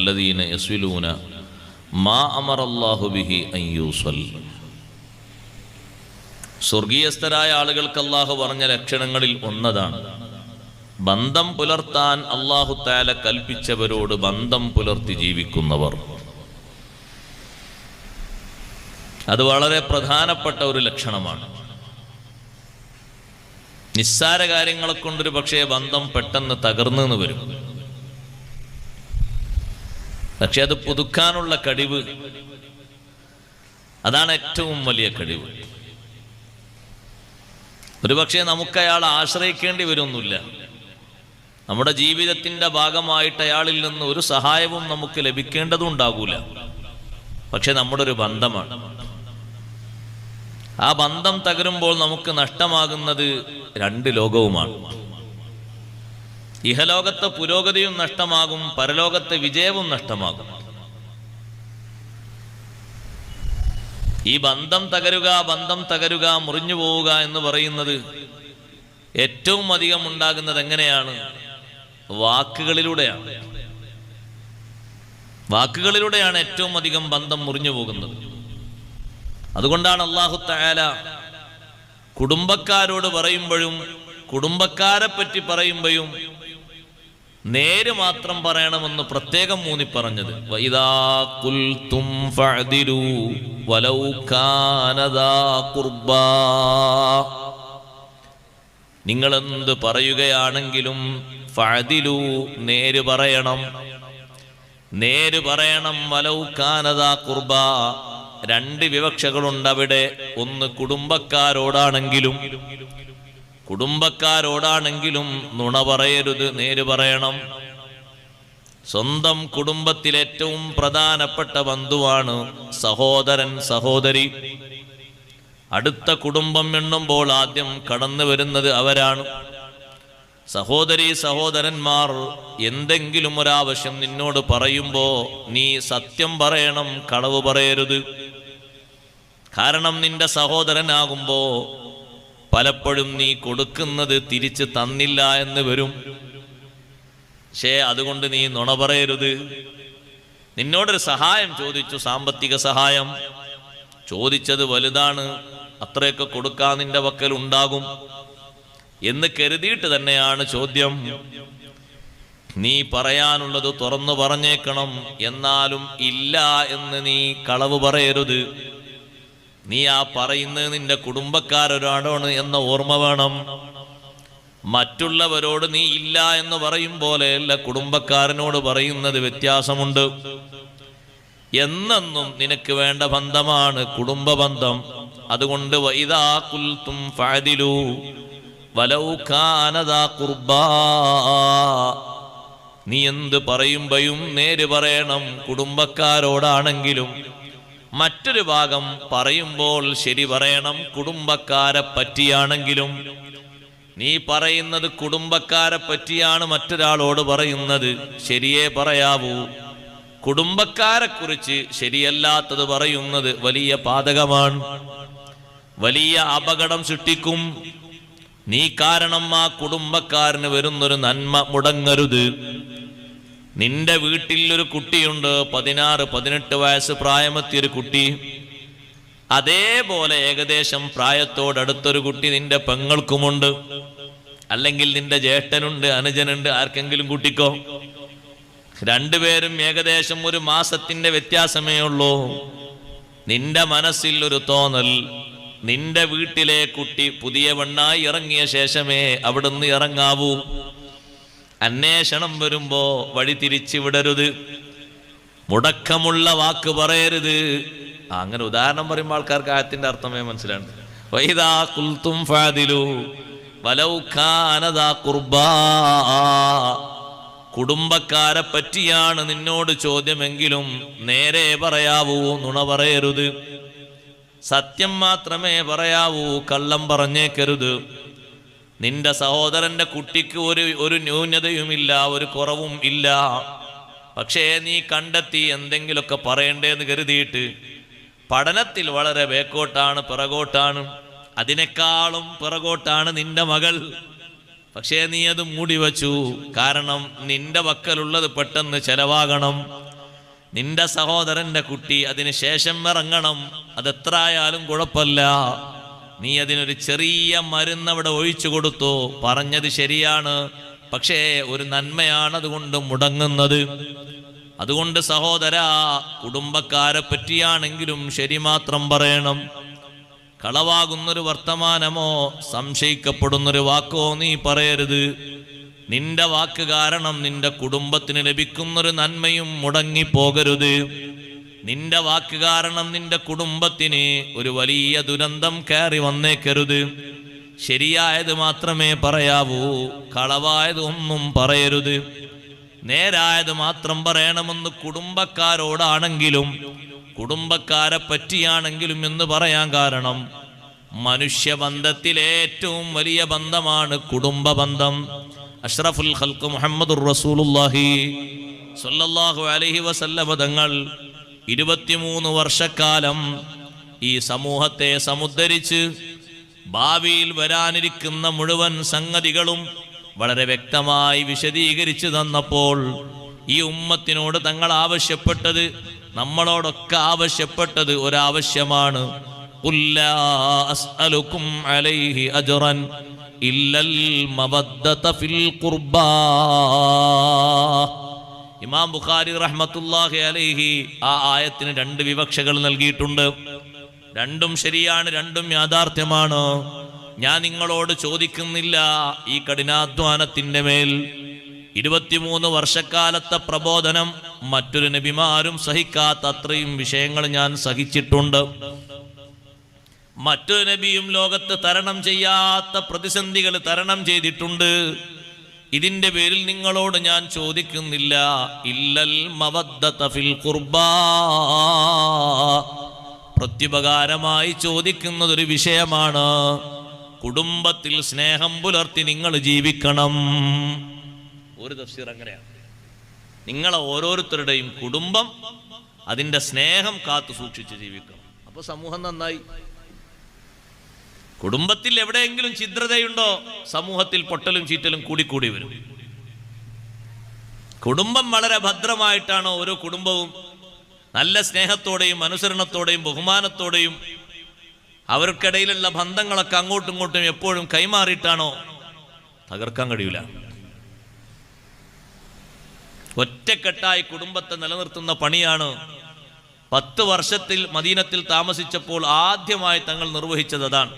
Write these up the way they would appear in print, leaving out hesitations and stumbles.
വല്ലദീന യസ്വിലൂന മാ അമറല്ലാഹു ബിഹി അൻ യൂസൽ. സ്വർഗീയസ്ഥരായ ആളുകൾക്ക് അല്ലാഹു പറഞ്ഞ ലക്ഷണങ്ങളിൽ ഒന്നതാണ് ബന്ധം പുലർത്താൻ അല്ലാഹു തആല കൽപ്പിച്ചവരോട് ബന്ധം പുലർത്തി ജീവിക്കുന്നവർ. അത് വളരെ പ്രധാനപ്പെട്ട ഒരു ലക്ഷണമാണ്. നിസ്സാര കാര്യങ്ങളെ കൊണ്ടൊരു പക്ഷേ ബന്ധം പെട്ടെന്ന് തകർന്നു വരും. പക്ഷെ അത് പുതുക്കാനുള്ള കഴിവ്, അതാണ് ഏറ്റവും വലിയ കഴിവ്. ഒരുപക്ഷെ നമുക്ക് അയാളെ ആശ്രയിക്കേണ്ടി വരുമൊന്നുമില്ല. നമ്മുടെ ജീവിതത്തിന്റെ ഭാഗമായിട്ട് അയാളിൽ നിന്ന് ഒരു സഹായവും നമുക്ക് ലഭിക്കേണ്ടതും ഉണ്ടാകൂല. പക്ഷെ നമ്മുടെ ഒരു ബന്ധമാണ്. ആ ബന്ധം തകരുമ്പോൾ നമുക്ക് നഷ്ടമാകുന്നത് രണ്ട് ലോകവുമാണ്. ഇഹലോകത്തെ പുരോഗതിയും നഷ്ടമാകും, പരലോകത്തെ വിജയവും നഷ്ടമാകും. ഈ ബന്ധം തകരുക, മുറിഞ്ഞു പോവുക എന്ന് പറയുന്നത് ഏറ്റവും അധികം ഉണ്ടാകുന്നത് എങ്ങനെയാണ്? വാക്കുകളിലൂടെയാണ് ഏറ്റവും അധികം ബന്ധം മുറിഞ്ഞു പോകുന്നത്. അതുകൊണ്ടാണ് അല്ലാഹു തആല കുടുംബക്കാരോട് പറയുമ്പോഴും കുടുംബക്കാരെ പറ്റി പറയുമ്പോഴും നേര് മാത്രം പറയണമെന്ന് പ്രത്യേകം ഊന്നി പറഞ്ഞത്. വഇദാ ഖുൽതും ഫഅദിലു വലൗ കാന ദാ ഖുർബാ. നിങ്ങൾ എന്ത് പറയുകയാണെങ്കിലും ഫഅദിലു, നേര് പറയണം. വലൗ കാന ദാ ഖുർബാ. രണ്ട് വിവക്ഷകളുണ്ട് അവിടെ. ഒന്ന് കുടുംബക്കാരോടാണെങ്കിലും നുണ പറയരുത്, നേര് പറയണം. സ്വന്തം കുടുംബത്തിൽ ഏറ്റവും പ്രധാനപ്പെട്ട ബന്ധുവാണ് സഹോദരൻ, സഹോദരി. അടുത്ത കുടുംബം എണ്ണുമ്പോൾ ആദ്യം കടന്നു വരുന്നത് അവരാണ്. സഹോദരി സഹോദരന്മാർ എന്തെങ്കിലും ഒരാവശ്യം നിന്നോട് പറയുമ്പോ നീ സത്യം പറയണം, കളവ് പറയരുത്. കാരണം നിന്റെ സഹോദരനാകുമ്പോ പലപ്പോഴും നീ കൊടുക്കുന്നത് തിരിച്ച് തന്നില്ല എന്ന് വരും. പക്ഷേ അതുകൊണ്ട് നീ നുണ പറയരുത്. നിന്നോടൊരു സഹായം ചോദിച്ചു, സാമ്പത്തിക സഹായം ചോദിച്ചത് വലുതാണ്, അത്രയൊക്കെ കൊടുക്കാൻ നിന്റെ പക്കൽ ഉണ്ടാകും എന്ന് കരുതിയിട്ട് തന്നെയാണ് ചോദ്യം. നീ പറയാനുള്ളത് തുറന്നു പറഞ്ഞേക്കണം. എന്നാലും ഇല്ല എന്ന് നീ കളവ് പറയരുത്. നീ ആ പറയുന്നത് നിന്റെ കുടുംബക്കാരൊരാടാണ് എന്ന ഓർമ്മ വേണം. മറ്റുള്ളവരോട് നീ ഇല്ല എന്ന് പറയും പോലെയല്ല കുടുംബക്കാരനോട് പറയുന്നത്, വ്യത്യാസമുണ്ട്. എന്നെന്നും നിനക്ക് വേണ്ട ബന്ധമാണ് കുടുംബ ബന്ധം. അതുകൊണ്ട് വഇദാ ഖുൽതും ഫഅദിലു വലൗ കാന ദാ ഖുർബാ. നീ എന്ത് പറയുമ്പോഴും നേര് പറയണം, കുടുംബക്കാരോടാണെങ്കിലും. മറ്റൊരു ഭാഗം പറയുമ്പോൾ ശരി പറയണം, കുടുംബക്കാരെ പറ്റിയാണെങ്കിലും. നീ പറയുന്നത് കുടുംബക്കാരെ പറ്റിയാണ് മറ്റൊരാളോട് പറയുന്നത്, ശരിയേ പറയാവൂ. കുടുംബക്കാരെ കുറിച്ച് ശരിയല്ലാത്തത് പറയുന്നത് വലിയ പാതകമാണ്, വലിയ അപകടം സൃഷ്ടിക്കും. നീ കാരണം ആ കുടുംബക്കാരന് വരുന്നൊരു നന്മ മുടങ്ങരുത്. നിന്റെ വീട്ടിൽ ഒരു കുട്ടിയുണ്ട്, 16-18 വയസ്സ് പ്രായമെത്തിയൊരു കുട്ടി. അതേപോലെ ഏകദേശം പ്രായത്തോടടുത്തൊരു കുട്ടി നിന്റെ പെങ്ങൾക്കുമുണ്ട്, അല്ലെങ്കിൽ നിന്റെ ജ്യേഷ്ഠനുണ്ട്, അനുജനുണ്ട്, ആർക്കെങ്കിലും കുട്ടിക്കോ. രണ്ടുപേരും ഏകദേശം ഒരു മാസത്തിന്റെ വ്യത്യാസമേ ഉള്ളൂ. നിന്റെ മനസ്സിൽ ഒരു തോന്നൽ, നിന്റെ വീട്ടിലെ കുട്ടി പുതിയ പെണ്ണായി ഇറങ്ങിയ ശേഷമേ അവിടുന്ന് ഇറങ്ങാവൂ. അന്വേഷണം വരുമ്പോ വഴി തിരിച്ചു വിടരുത്, മുടക്കമുള്ള വാക്ക് പറയരുത്. അങ്ങനെ ഉദാഹരണം പറയുമ്പോൾ ആൾക്കാർക്ക് ആയത്തിന്റെ അർത്ഥമേ മനസ്സിലാണ്. വഇദാ ഖുൽതും ഫഅദിലു വലൗ കാന ദാ ഖുർബാ. കുടുംബക്കാരെ പറ്റിയാണ് നിന്നോട് ചോദ്യമെങ്കിലും നേരെ പറയാവൂ, നുണ പറയരുത്. സത്യം മാത്രമേ പറയാവൂ, കള്ളം പറഞ്ഞേക്കരുത്. നിന്റെ സഹോദരന്റെ കുട്ടിക്ക് ഒരു ന്യൂനതയുമില്ല, ഒരു കുറവും ഇല്ല. പക്ഷേ നീ കണ്ടെത്തി എന്തെങ്കിലുമൊക്കെ പറയണ്ടേന്ന് കരുതിയിട്ട് പഠനത്തിൽ വളരെ പിറകോട്ടാണ്. അതിനേക്കാളും പിറകോട്ടാണ് നിന്റെ മകൾ. പക്ഷേ നീ അത് മൂടി വച്ചു. കാരണം നിന്റെ പക്കലുള്ളത് പെട്ടെന്ന് ചെലവാകണം. നിന്റെ സഹോദരന്റെ കുട്ടി അതിന് ശേഷം ഇറങ്ങണം. അതെത്ര ആയാലും കുഴപ്പമില്ല. നീ അതിനൊരു ചെറിയ മരുന്ന് അവിടെ ഒഴിച്ചു കൊടുത്തു. പറഞ്ഞത് ശരിയാണ്, പക്ഷേ ഒരു നന്മയാണ് അതുകൊണ്ട് മുടങ്ങുന്നത്. അതുകൊണ്ട് സഹോദരാ, കുടുംബക്കാരെ പറ്റിയാണെങ്കിലും ശരി മാത്രം പറയണം. കളവാകുന്നൊരു വർത്തമാനമോ സംശയിക്കപ്പെടുന്നൊരു വാക്കോ നീ പറയരുത്. നിന്റെ വാക്ക് കാരണം നിന്റെ കുടുംബത്തിന് ലഭിക്കുന്നൊരു നന്മയും മുടങ്ങിപ്പോകരുത്. നിന്റെ വാക്ക് കാരണം നിന്റെ കുടുംബത്തിന് ഒരു വലിയ ദുരന്തം കയറി വന്നേക്കരുത്. ശരിയായത് മാത്രമേ പറയാവൂ, കളവായത് ഒന്നും പറയരുത്. നേരായത് മാത്രം പറയണമെന്ന് കുടുംബക്കാരോടാണെങ്കിലും കുടുംബക്കാരെ പറ്റിയാണെങ്കിലും എന്ന് പറയാൻ കാരണം മനുഷ്യബന്ധത്തിലെ ഏറ്റവും വലിയ ബന്ധമാണ് കുടുംബബന്ധം. അഷ്റഫുൽ ഖൽഖ് മുഹമ്മദുർ റസൂലുള്ളാഹി സ്വല്ലല്ലാഹു അലൈഹി വസല്ലം തങ്ങൾ 23 വർഷക്കാലം ഈ സമൂഹത്തെ സമുദ്ധരിച്ച് ഭാവിയിൽ വരാനിരിക്കുന്ന മുഴുവൻ സംഗതികളും വളരെ വ്യക്തമായി വിശദീകരിച്ചു തന്നപ്പോൾ ഈ ഉമ്മത്തിനോട് തങ്ങൾ ആവശ്യപ്പെട്ടത്, നമ്മളോടൊക്കെ ആവശ്യപ്പെട്ടത് ഒരാവശ്യമാണ്. ഖുല്ലാ അസ്അലുക്കും അലൈഹി അജ്റൻ ഇല്ലൽ മവദ്ദത ഫിൽ ഖുർബാ. ഇമാം ബുഖാരി റഹ്മത്തുള്ളാഹി അലൈഹി ആ ആയത്തിന് 2 വിവക്ഷകൾ നൽകിയിട്ടുണ്ട്. രണ്ടും ശരിയാണ്, രണ്ടും യാഥാർത്ഥ്യമാണ്. ഞാൻ നിങ്ങളോട് ചോദിക്കുന്നില്ല ഈ കഠിനാധ്വാനത്തിന്റെ മേൽ 23 വർഷക്കാലത്തെ പ്രബോധനം മറ്റൊരു നബിമാരും സഹിക്കാത്ത അത്രയും വിഷയങ്ങൾ ഞാൻ സഹിച്ചിട്ടുണ്ട്. മറ്റൊരു നബിയും ലോകത്ത് തരണം ചെയ്യാത്ത പ്രതിസന്ധികൾ തരണം ചെയ്തിട്ടുണ്ട്. ഇതിന്റെ പേരിൽ നിങ്ങളോട് ഞാൻ ചോദിക്കുന്നില്ല ഇല്ലൽ മവദ്ദത ഫിൽ ഖുർബാ. പ്രത്യുപകാരമായി ചോദിക്കുന്നതൊരു വിഷയമാണ്. കുടുംബത്തിൽ സ്നേഹം പുലർത്തി നിങ്ങൾ ജീവിക്കണം. ഒരു തഫ്സീർ അങ്ങനെയാണ്. നിങ്ങളെ ഓരോരുത്തരുടെയും കുടുംബം അതിൻ്റെ സ്നേഹം കാത്തു സൂക്ഷിച്ച് ജീവിക്കണം. അപ്പോൾ സമൂഹം നന്നായി. കുടുംബത്തിൽ എവിടെയെങ്കിലും ഛിദ്രതയുണ്ടോ സമൂഹത്തിൽ പൊട്ടലും ചീറ്റലും കൂടിക്കൂടി വരും. കുടുംബം വളരെ ഭദ്രമായിട്ടാണോ ഓരോ കുടുംബവും നല്ല സ്നേഹത്തോടെയും അനുസരണത്തോടെയും ബഹുമാനത്തോടെയും അവർക്കിടയിലുള്ള ബന്ധങ്ങളൊക്കെ അങ്ങോട്ടും ഇങ്ങോട്ടും എപ്പോഴും കൈമാറിയിട്ടാണോ തകർക്കാൻ കഴിയില്ല. ഒറ്റക്കെട്ടായി കുടുംബത്തെ നിലനിർത്തുന്ന പണിയാണ് 10 വർഷത്തിൽ മദീനത്തിൽ താമസിച്ചപ്പോൾ ആദ്യമായി തങ്ങൾ നിർവഹിച്ചത് അതാണ്.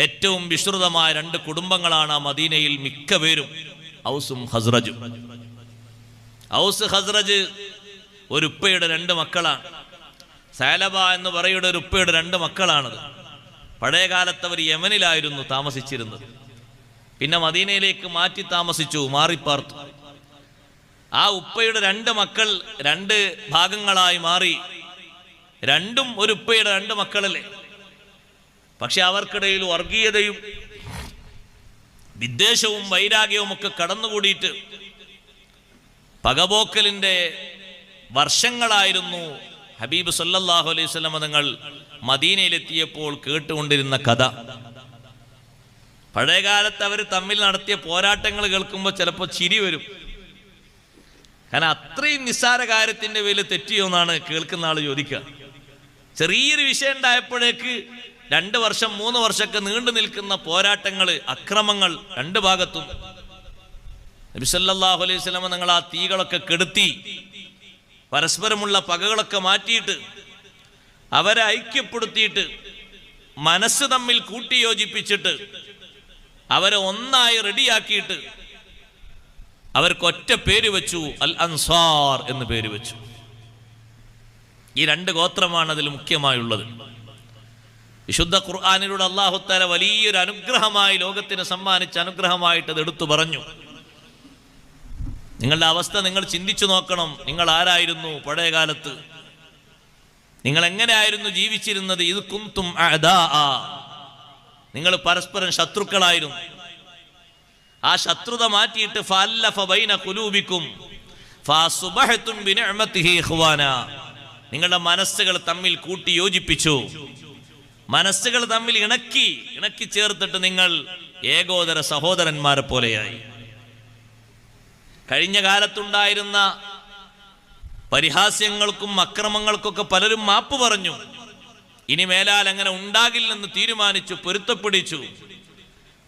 ഏറ്റവും വിശ്രുതമായ 2 കുടുംബങ്ങളാണ് ആ മദീനയിൽ മിക്ക പേരും, ഔസും ഖസ്റജും. ഔസ് ഖസ്റജ് ഒരു ഉപ്പയുടെ 2 മക്കളാണ്. സാലബ എന്ന് പറയുന്ന ഒരു ഉപ്പയുടെ 2 മക്കളാണത്. പഴയ കാലത്ത് അവർ യമനിലായിരുന്നു താമസിച്ചിരുന്നത്. പിന്നെ മദീനയിലേക്ക് മാറ്റി താമസിച്ചു, മാറിപ്പാർത്തു. ആ ഉപ്പയുടെ 2 മക്കൾ 2 ഭാഗങ്ങളായി മാറി. രണ്ടും ഒരു ഉപ്പയുടെ 2 മക്കളല്ലേ. പക്ഷെ അവർക്കിടയിൽ വർഗീയതയും വിദ്വേഷവും വൈരാഗ്യവും ഒക്കെ കടന്നുകൂടിയിട്ട് പകപോക്കലിന്റെ വർഷങ്ങളായിരുന്നു. ഹബീബ് സല്ലല്ലാഹു അലൈഹി വസല്ലം തങ്ങൾ മദീനയിലെത്തിയപ്പോൾ കേട്ടുകൊണ്ടിരുന്ന കഥ. പഴയകാലത്ത് അവർ തമ്മിൽ നടത്തിയ പോരാട്ടങ്ങൾ കേൾക്കുമ്പോൾ ചിലപ്പോൾ ചിരി വരും. കാരണം അത്രയും നിസ്സാര കാര്യത്തിന്റെ പേരിൽ തെറ്റിയോ എന്നാണ് കേൾക്കുന്ന ആൾ ചോദിക്കുക. ചെറിയൊരു വിഷയം ഉണ്ടായപ്പോഴേക്ക് 2 വർഷം 3 വർഷമൊക്കെ നീണ്ടു നിൽക്കുന്ന പോരാട്ടങ്ങൾ, അക്രമങ്ങൾ 2 ഭാഗത്തും. നബി സല്ലല്ലാഹു അലൈഹി വസല്ലം തങ്ങൾ ആ തീകളൊക്കെ കെടുത്തി പരസ്പരമുള്ള പകകളൊക്കെ മാറ്റിയിട്ട് അവരെ ഐക്യപ്പെടുത്തിയിട്ട് മനസ്സ് തമ്മിൽ കൂട്ടിയോജിപ്പിച്ചിട്ട് അവരെ ഒന്നായി റെഡിയാക്കിയിട്ട് അവർക്കൊറ്റ പേര് വെച്ചു, അൽ അൻസാർ എന്ന് പേര് വെച്ചു. ഈ 2 ഗോത്രമാണ് അതിൽ മുഖ്യമായുള്ളത്. വിശുദ്ധ ഖുർആനിലൂടെ അല്ലാഹു തആല വലിയൊരു അനുഗ്രഹമായി ലോകത്തിന് സമ്മാനിച്ച അനുഗ്രഹമായിട്ട് അത് എടുത്തു പറഞ്ഞു. നിങ്ങളുടെ അവസ്ഥ നിങ്ങൾ ചിന്തിച്ചു നോക്കണം. നിങ്ങൾ ആരായിരുന്നു പഴയ കാലത്ത്? നിങ്ങൾ എങ്ങനെയായിരുന്നു ജീവിച്ചിരുന്നത്? ഇത് കുന്തും അഅദാഅ, നിങ്ങൾ പരസ്പരം ശത്രുക്കളായിരുന്നു. ആ ശത്രുത മാറ്റിയിട്ട് ഫഅല്ലഫ ബൈന ഖുലൂബിക്കും ഫഅസ്ബഹതും ബിനിഅമതിഹി ഇഖ്വാന, നിങ്ങളുടെ മനസ്സുകൾ തമ്മിൽ കൂട്ടി യോജിപ്പിച്ചു. മനസ്സുകൾ തമ്മിൽ ഇണക്കി ചേർത്തിട്ട് നിങ്ങൾ ഏകോദര സഹോദരന്മാരെ പോലെയായി. കഴിഞ്ഞ കാലത്തുണ്ടായിരുന്ന പരിഹാസ്യങ്ങൾക്കും അക്രമങ്ങൾക്കൊക്കെ പലരും മാപ്പ് പറഞ്ഞു. ഇനി മേലാൽ അങ്ങനെ ഉണ്ടാകില്ലെന്ന് തീരുമാനിച്ചു, പൊരുത്തപ്പിടിച്ചു.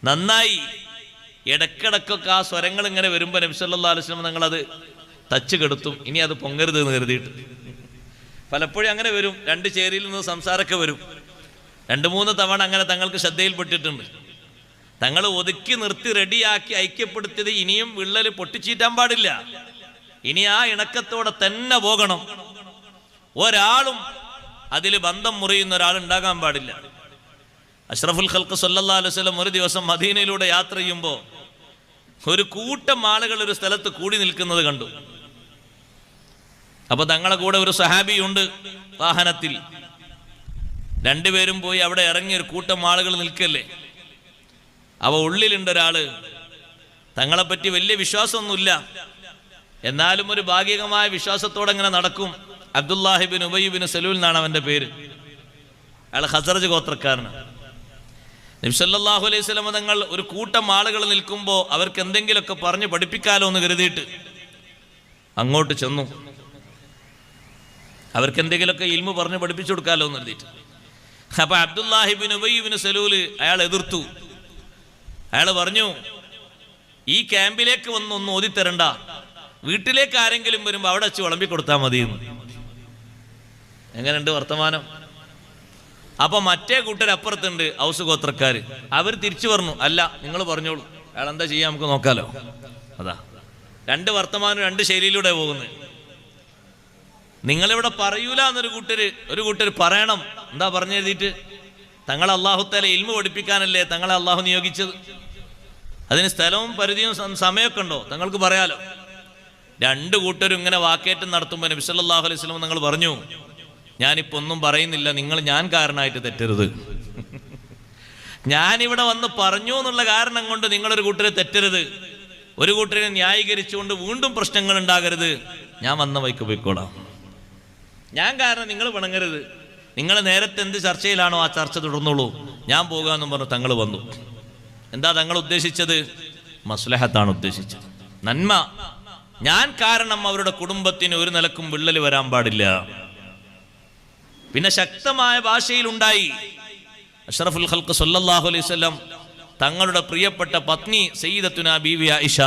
നന്നായി. ഇടക്കിടക്കൊക്കെ ആ സ്വരങ്ങൾ ഇങ്ങനെ വരുമ്പോൾ നബി സല്ലല്ലാഹു അലൈഹി വസല്ലം തങ്ങളത് തച്ച് കെടുത്തും. ഇനി അത് പൊങ്ങരുത് എന്ന് കരുതിയിട്ട്. പലപ്പോഴും അങ്ങനെ വരും. രണ്ട് ചേരിയിൽ നിന്ന് സംസാരമൊക്കെ വരും. 2-3 തവണ അങ്ങനെ തങ്ങൾക്ക് ശ്രദ്ധയിൽപ്പെട്ടിട്ടുണ്ട്. തങ്ങൾ ഒതുക്കി നിർത്തി റെഡിയാക്കി ഐക്യപ്പെടുത്തിയത് ഇനിയും വിള്ളൽ പൊട്ടിച്ചീറ്റാൻ പാടില്ല. ഇനി ആ ഇണക്കത്തോടെ തന്നെ പോകണം. ഒരാളും അതിൽ ബന്ധം മുറിയുന്ന ഒരാൾ ഉണ്ടാകാൻ പാടില്ല. അഷ്റഫുൽ ഖൽഖ് സല്ലല്ലാഹു അലൈഹി വസല്ലം ഒരു ദിവസം മദീനയിലൂടെ യാത്ര ചെയ്യുമ്പോൾ ഒരു കൂട്ടം ആളുകൾ ഒരു സ്ഥലത്ത് കൂടി നിൽക്കുന്നത് കണ്ടു. അപ്പൊ തങ്ങളെ കൂടെ ഒരു സഹാബിയുണ്ട് വാഹനത്തിൽ. രണ്ടുപേരും പോയി അവിടെ ഇറങ്ങി ഒരു കൂട്ടം ആളുകൾ നിൽക്കല്ലേ. അവ ഉള്ളിലുണ്ട് ഒരാള്. തങ്ങളെപ്പറ്റി വലിയ വിശ്വാസമൊന്നുമില്ല, എന്നാലും ഒരു ഭാഗികമായ വിശ്വാസത്തോടെ അങ്ങനെ നടക്കും. അബ്ദുല്ലാഹിബിൻ ഉബയ്യ് സലൂൽ എന്നാണ് അവന്റെ പേര്. അയാൾ ഖസറജ് ഗോത്രക്കാരനാണ്. നബി സല്ലല്ലാഹു അലൈഹി വസല്ലം തങ്ങൾ ഒരു കൂട്ടം ആളുകൾ നിൽക്കുമ്പോൾ അവർക്ക് എന്തെങ്കിലുമൊക്കെ പറഞ്ഞ് പഠിപ്പിക്കാലോ എന്ന് കരുതിയിട്ട് അങ്ങോട്ട് ചെന്നു. അവർക്ക് എന്തെങ്കിലുമൊക്കെ ഇൽമു പറഞ്ഞ് പഠിപ്പിച്ചു കൊടുക്കാലോ എന്ന് കരുതിയിട്ട്. അപ്പൊ അബ്ദുല്ലാഹിബിൻ ഉബയ്യ് സലൂല് അയാൾ എതിർത്തു. അയാൾ പറഞ്ഞു, ഈ ക്യാമ്പിലേക്ക് ഒന്നും ഓതിത്തരണ്ട, വീട്ടിലേക്ക് ആരെങ്കിലും വരുമ്പോൾ അവിടെ വെച്ച് വിളമ്പി കൊടുത്താൽ മതി. എങ്ങനെയുണ്ട് വർത്തമാനം? അപ്പൊ മറ്റേ കൂട്ടരപ്പുറത്തുണ്ട് ഔസ് ഗോത്രക്കാര്. അവർ തിരിച്ചു പറഞ്ഞു, അല്ല നിങ്ങൾ പറഞ്ഞോളൂ, അയാൾ എന്താ ചെയ്യാൻ നമുക്ക് നോക്കാലോ. അതാ രണ്ട് വർത്തമാനം, രണ്ട് ശൈലിയിലൂടെ പോകുന്നത്. നിങ്ങളിവിടെ പറയൂല എന്നൊരു കൂട്ടര് പറയണം. എന്താ പറഞ്ഞെഴുതിയിട്ട്? തങ്ങളെ അല്ലാഹു തആല ഇൽമു പഠിപ്പിക്കാനല്ലേ തങ്ങളെ അള്ളാഹു നിയോഗിച്ചത്. അതിന് സ്ഥലവും പരിധിയും സമയമൊക്കെ ഉണ്ടോ? തങ്ങൾക്ക് പറയാലോ. രണ്ട് കൂട്ടരും ഇങ്ങനെ വാക്കേറ്റം നടത്തുമ്പോൾ നബി സല്ലല്ലാഹു അലൈഹി വസല്ലം തങ്ങൾ പറഞ്ഞു, ഞാനിപ്പോ ഒന്നും പറയുന്നില്ല, ഞാൻ കാരണമായിട്ട് തെറ്റരുത്. ഞാനിവിടെ വന്ന് പറഞ്ഞു എന്നുള്ള കാരണം കൊണ്ട് നിങ്ങളൊരു കൂട്ടരെ തെറ്റരുത്, ഒരു കൂട്ടരെ ന്യായീകരിച്ചുകൊണ്ട് വീണ്ടും പ്രശ്നങ്ങൾ ഉണ്ടാകരുത്. ഞാൻ വന്ന വഴിക്ക് പോയിക്കോളാം, ഞാൻ കാരണം നിങ്ങൾ പിണങ്ങരുത്. നിങ്ങൾ നേരത്തെ എന്ത് ചർച്ചയിലാണോ ആ ചർച്ച തുടർന്നോളൂ, ഞാൻ പോകാമെന്നും പറഞ്ഞു തങ്ങൾ വന്നു. എന്താ തങ്ങൾ ഉദ്ദേശിച്ചത്? മസ്ലഹത്താണ് ഉദ്ദേശിച്ചത്, നന്മ. ഞാൻ കാരണം അവരുടെ കുടുംബത്തിന് ഒരു നിലക്കും വിള്ളൽ വരാൻ പാടില്ല. പിന്നെ ശക്തമായ ഭാഷയിൽ ഉണ്ടായി. അഷ്റഫുൽ ഖൽഖ് സല്ലല്ലാഹു അലൈഹി വസല്ലം തങ്ങളുടെ പ്രിയപ്പെട്ട പത്നി സയ്യിദത്തുനാ ബീവി ആയിഷ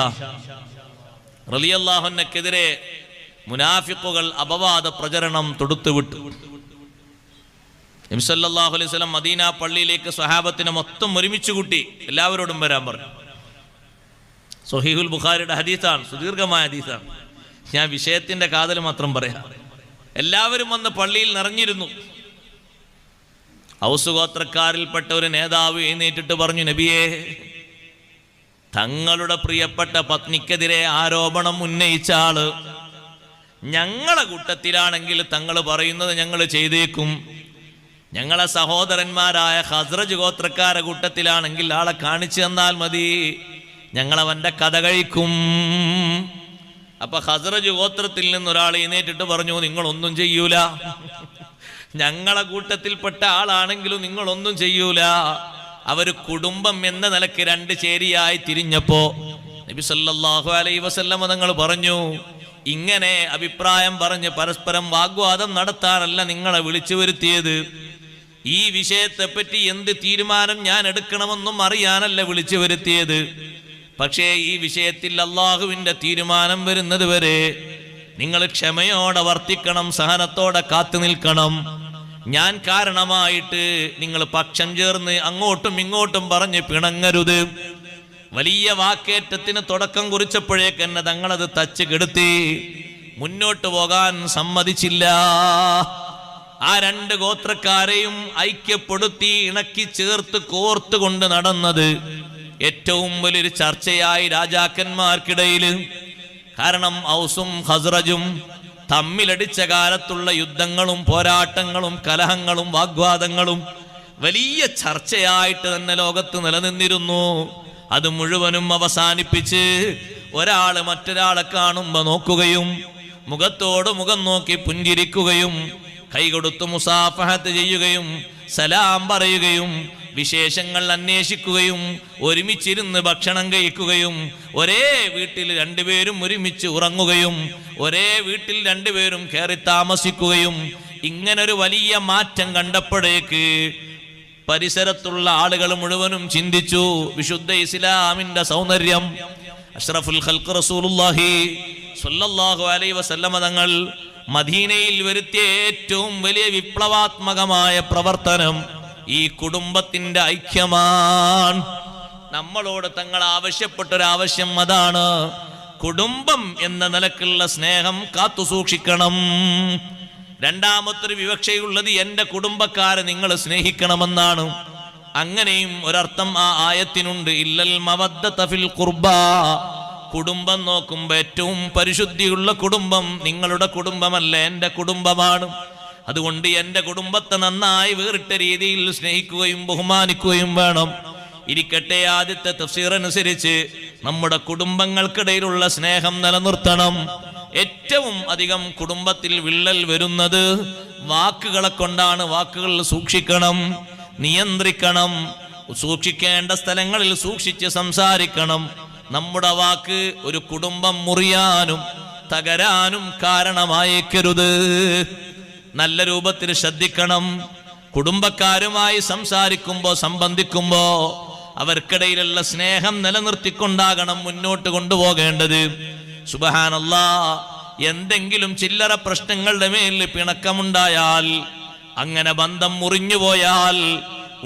റളിയല്ലാഹു അൻഹയ്ക്കെതിരെ മുനാഫിഖുകൾ അപവാദ പ്രചരണം തൊടുത്തുവിട്ടു. നബി സല്ലല്ലാഹു അലൈഹി വസല്ലം മദീന പള്ളിയിലേക്ക് സ്വഹാബത്തിനെ മൊത്തം ഒരുമിച്ച് കൂട്ടി എല്ലാവരോടും വരാൻ പറഞ്ഞു. സ്വഹീഹുൽ ബുഖാരിയുടെ ഹദീസാണ്, സുദീർഘമായ ഹദീസാണ്. ഞാൻ വിഷയത്തിന്റെ കാതൽ മാത്രം പറയാം. എല്ലാവരും വന്ന് പള്ളിയിൽ നിറഞ്ഞിരുന്നു. ഔസ് ഗോത്രക്കാരിൽപ്പെട്ട ഒരു നേതാവ് എഴുന്നേറ്റിട്ട് പറഞ്ഞു, നബിയേ, തങ്ങളുടെ പ്രിയപ്പെട്ട പത്നിക്കെതിരെ ആരോപണം ഉന്നയിച്ച ആള് ഞങ്ങളെ കൂട്ടത്തിലാണെങ്കിൽ തങ്ങൾ പറയുന്നത് ഞങ്ങൾ ചെയ്തേക്കും. ഞങ്ങളെ സഹോദരന്മാരായ ഖസ്റജ് ഗോത്രക്കാരെ കൂട്ടത്തിലാണെങ്കിൽ ആളെ കാണിച്ചു തന്നാൽ മതി, ഞങ്ങളവന്റെ കഥ കഴിക്കും. അപ്പൊ ഖസ്റജ് ഗോത്രത്തിൽ നിന്നൊരാൾ എഴുന്നേറ്റിട്ട് പറഞ്ഞു, നിങ്ങളൊന്നും ചെയ്യൂല, ഞങ്ങളെ കൂട്ടത്തിൽപ്പെട്ട ആളാണെങ്കിലും നിങ്ങളൊന്നും ചെയ്യൂല. അവര് കുടുംബം എന്ന നിലയ്ക്ക് രണ്ട് ചേരിയായി തിരിഞ്ഞപ്പോ നബി സല്ലല്ലാഹു അലൈഹി വസല്ലം തങ്ങൾ പറഞ്ഞു, ഇങ്ങനെ അഭിപ്രായം പറഞ്ഞ് പരസ്പരം വാഗ്വാദം നടത്താനല്ല നിങ്ങളെ വിളിച്ചു വരുത്തിയത്. ഈ വിഷയത്തെപ്പറ്റി എന്ത് തീരുമാനം ഞാൻ എടുക്കണമെന്നും അറിയാനല്ല വിളിച്ചു വരുത്തിയത്. പക്ഷേ ഈ വിഷയത്തിൽ അള്ളാഹുവിന്റെ തീരുമാനം വരുന്നത് വരെ നിങ്ങൾ ക്ഷമയോടെ വർത്തിക്കണം, സഹനത്തോടെ കാത്തു നിൽക്കണം. ഞാൻ കാരണമായിട്ട് നിങ്ങൾ പക്ഷം ചേർന്ന് അങ്ങോട്ടും ഇങ്ങോട്ടും പറഞ്ഞ് പിണങ്ങരുത്. വലിയ വാക്കേറ്റത്തിന് തുടക്കം കുറിച്ചപ്പോഴേക്ക് തന്നെ തങ്ങളത് തച്ച് കെടുത്തി, മുന്നോട്ട് പോകാൻ സമ്മതിച്ചില്ല. ആ രണ്ട് ഗോത്രക്കാരെയും ഐക്യപ്പെടുത്തി ഇണക്കി ചേർത്ത് കോർത്തുകൊണ്ട് നടന്നത് ഏറ്റവും വലിയൊരു ചർച്ചയായി രാജാക്കന്മാർക്കിടയിൽ. കാരണം ഔസും ഖസ്റജും തമ്മിലടിച്ച കാലത്തുള്ള യുദ്ധങ്ങളും പോരാട്ടങ്ങളും കലഹങ്ങളും വാഗ്വാദങ്ങളും വലിയ ചർച്ചയായിട്ട് തന്നെ ലോകത്ത് നിലനിന്നിരുന്നു. അത് മുഴുവനും അവസാനിപ്പിച്ച് ഒരാള് മറ്റൊരാളെ കാണുമ്പോ നോക്കുകയും മുഖത്തോട് മുഖം നോക്കി പുഞ്ചിരിക്കുകയും കൈകൊടുത്ത് മുസാഫഹത്ത് ചെയ്യുകയും സലാം പറയുകയും വിശേഷങ്ങൾ അന്വേഷിക്കുകയും ഒരുമിച്ചിരുന്ന് ഭക്ഷണം കഴിക്കുകയും ഒരേ വീട്ടിൽ രണ്ടുപേരും ഒരുമിച്ച് ഉറങ്ങുകയും ഒരേ വീട്ടിൽ രണ്ടുപേരും കയറി താമസിക്കുകയും ഇങ്ങനൊരു വലിയ മാറ്റം കണ്ടപ്പോഴേക്ക് പരിസരത്തുള്ള ആളുകൾ മുഴുവനും ചിന്തിച്ചു, വിശുദ്ധ ഇസ്ലാമിന്റെ സൗന്ദര്യം. അഷ്റഫുൽ ഖൽഖ് റസൂലുള്ളാഹി സ്വല്ലല്ലാഹു അലൈഹി വസല്ലമ തങ്ങൾ മദീനയിൽ വരുത്തിയ ഏറ്റവും വലിയ വിപ്ലവാത്മകമായ പ്രവർത്തനം ഈ കുടുംബത്തിന്റെ ഐക്യമാണ്. നമ്മളോട് തങ്ങൾ ആവശ്യപ്പെട്ടൊരാവശ്യം അതാണ്, കുടുംബം എന്ന നിലക്കുള്ള സ്നേഹം കാത്തു സൂക്ഷിക്കണം. രണ്ടാമത്തൊരു വിവക്ഷയുള്ളത് എന്റെ കുടുംബക്കാരെ നിങ്ങൾ സ്നേഹിക്കണമെന്നാണ്. അങ്ങനെയും ഒരർത്ഥം ആ ആയത്തിനുണ്ട്. ഇല്ലൽ മവദ്ദത ഫിൽ ഖുർബാ, കുടുംബം നോക്കുമ്പോൾ ഏറ്റവും പരിശുദ്ധിയുള്ള കുടുംബം നിങ്ങളുടെ കുടുംബമല്ല, എന്റെ കുടുംബമാണ്. അതുകൊണ്ട് എന്റെ കുടുംബത്തെ നന്നായി വേറിട്ട രീതിയിൽ സ്നേഹിക്കുകയും ബഹുമാനിക്കുകയും വേണം. ഇരിക്കട്ടെ, ആദ്യത്തെ തഫ്സീർ അനുസരിച്ച് നമ്മുടെ കുടുംബങ്ങൾക്കിടയിലുള്ള സ്നേഹം നിലനിർത്തണം. ഏറ്റവും അധികം കുടുംബത്തിൽ വിള്ളൽ വരുന്നത് വാക്കുകളെ കൊണ്ടാണ്. വാക്കുകൾ സൂക്ഷിക്കണം, നിയന്ത്രിക്കണം, സൂക്ഷിക്കേണ്ട സ്ഥലങ്ങളിൽ സൂക്ഷിച്ച് സംസാരിക്കണം. നമ്മുടെ വാക്ക് ഒരു കുടുംബം മുറിയാനും തകരാനും കാരണമായേക്കരുത്. നല്ല രൂപത്തിൽ ശ്രദ്ധിക്കണം. കുടുംബക്കാരുമായി സംസാരിക്കുമ്പോ സംബന്ധിക്കുമ്പോ അവർക്കിടയിലുള്ള സ്നേഹം നിലനിർത്തിക്കൊണ്ടാകണം മുന്നോട്ട് കൊണ്ടുപോകേണ്ടത്. സുബ്ഹാനല്ലാഹ്, എന്തെങ്കിലും ചില്ലറ പ്രശ്നങ്ങളുടെ മേൽ പിണക്കമുണ്ടായാൽ, അങ്ങനെ ബന്ധം മുറിഞ്ഞുപോയാൽ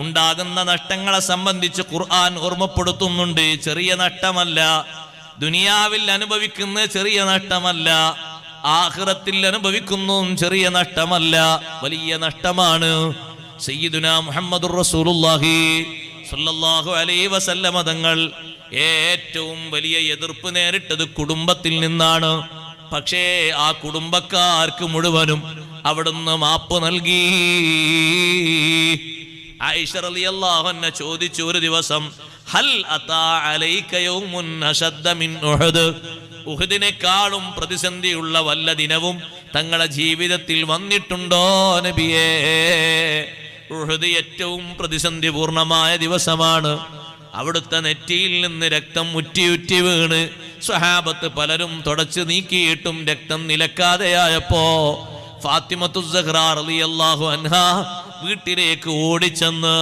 ഉണ്ടാകുന്ന നഷ്ടങ്ങളെ സംബന്ധിച്ച് ഖുർആൻ ഓർമ്മപ്പെടുത്തുന്നുണ്ട്. ചെറിയ നഷ്ടമല്ല, ദുനിയാവിൽ അനുഭവിക്കുന്ന ചെറിയ നഷ്ടമല്ല, ആഖിറത്തിൽ അനുഭവിക്കുന്നതും ചെറിയ നഷ്ടമല്ല, വലിയ നഷ്ടമാണ്. സയ്യിദുനാ മുഹമ്മദുർ റസൂലുള്ളാഹി സ്വല്ലല്ലാഹു അലൈഹി വസല്ലമ തങ്ങൾ ഏറ്റവും വലിയ എതിർപ്പ് നേരിട്ടത് കുടുംബത്തിൽ നിന്നാണ്. പക്ഷേ ആ കുടുംബക്കാർക്ക് മുഴുവനും അവിടുന്ന് മാപ്പ് നൽകി. ആയിഷ റളിയല്ലാഹു അൻഹ ചോദിച്ചു ഒരു ദിവസം, ഹൽ അതാ അലൈക യൗമുൻ അശദ്ദ മിൻ ഉഹദ്, ഉഹദിനെക്കാളും പ്രതിസന്ധിയുള്ള വല്ല ദിനവും തങ്ങളുടെ ജീവിതത്തിൽ വന്നിട്ടുണ്ടോ നബിയേ? ഉഹദ് ഏറ്റവും പ്രതിസന്ധി പൂർണമായ ദിവസമാണ്. അവിടുത്തെ നെറ്റിയിൽ നിന്ന് രക്തം ഉറ്റി വീണ് സ്വഹാബത്ത് പലരും തുടച്ചു നീക്കിയിട്ടും രക്തം നിലക്കാതെയായപ്പോ ഫാത്തിമത്തു സഹ്റാ റളിയല്ലാഹു അൻഹാ വീട്ടിലേക്ക് ഓടിച്ചെന്ന്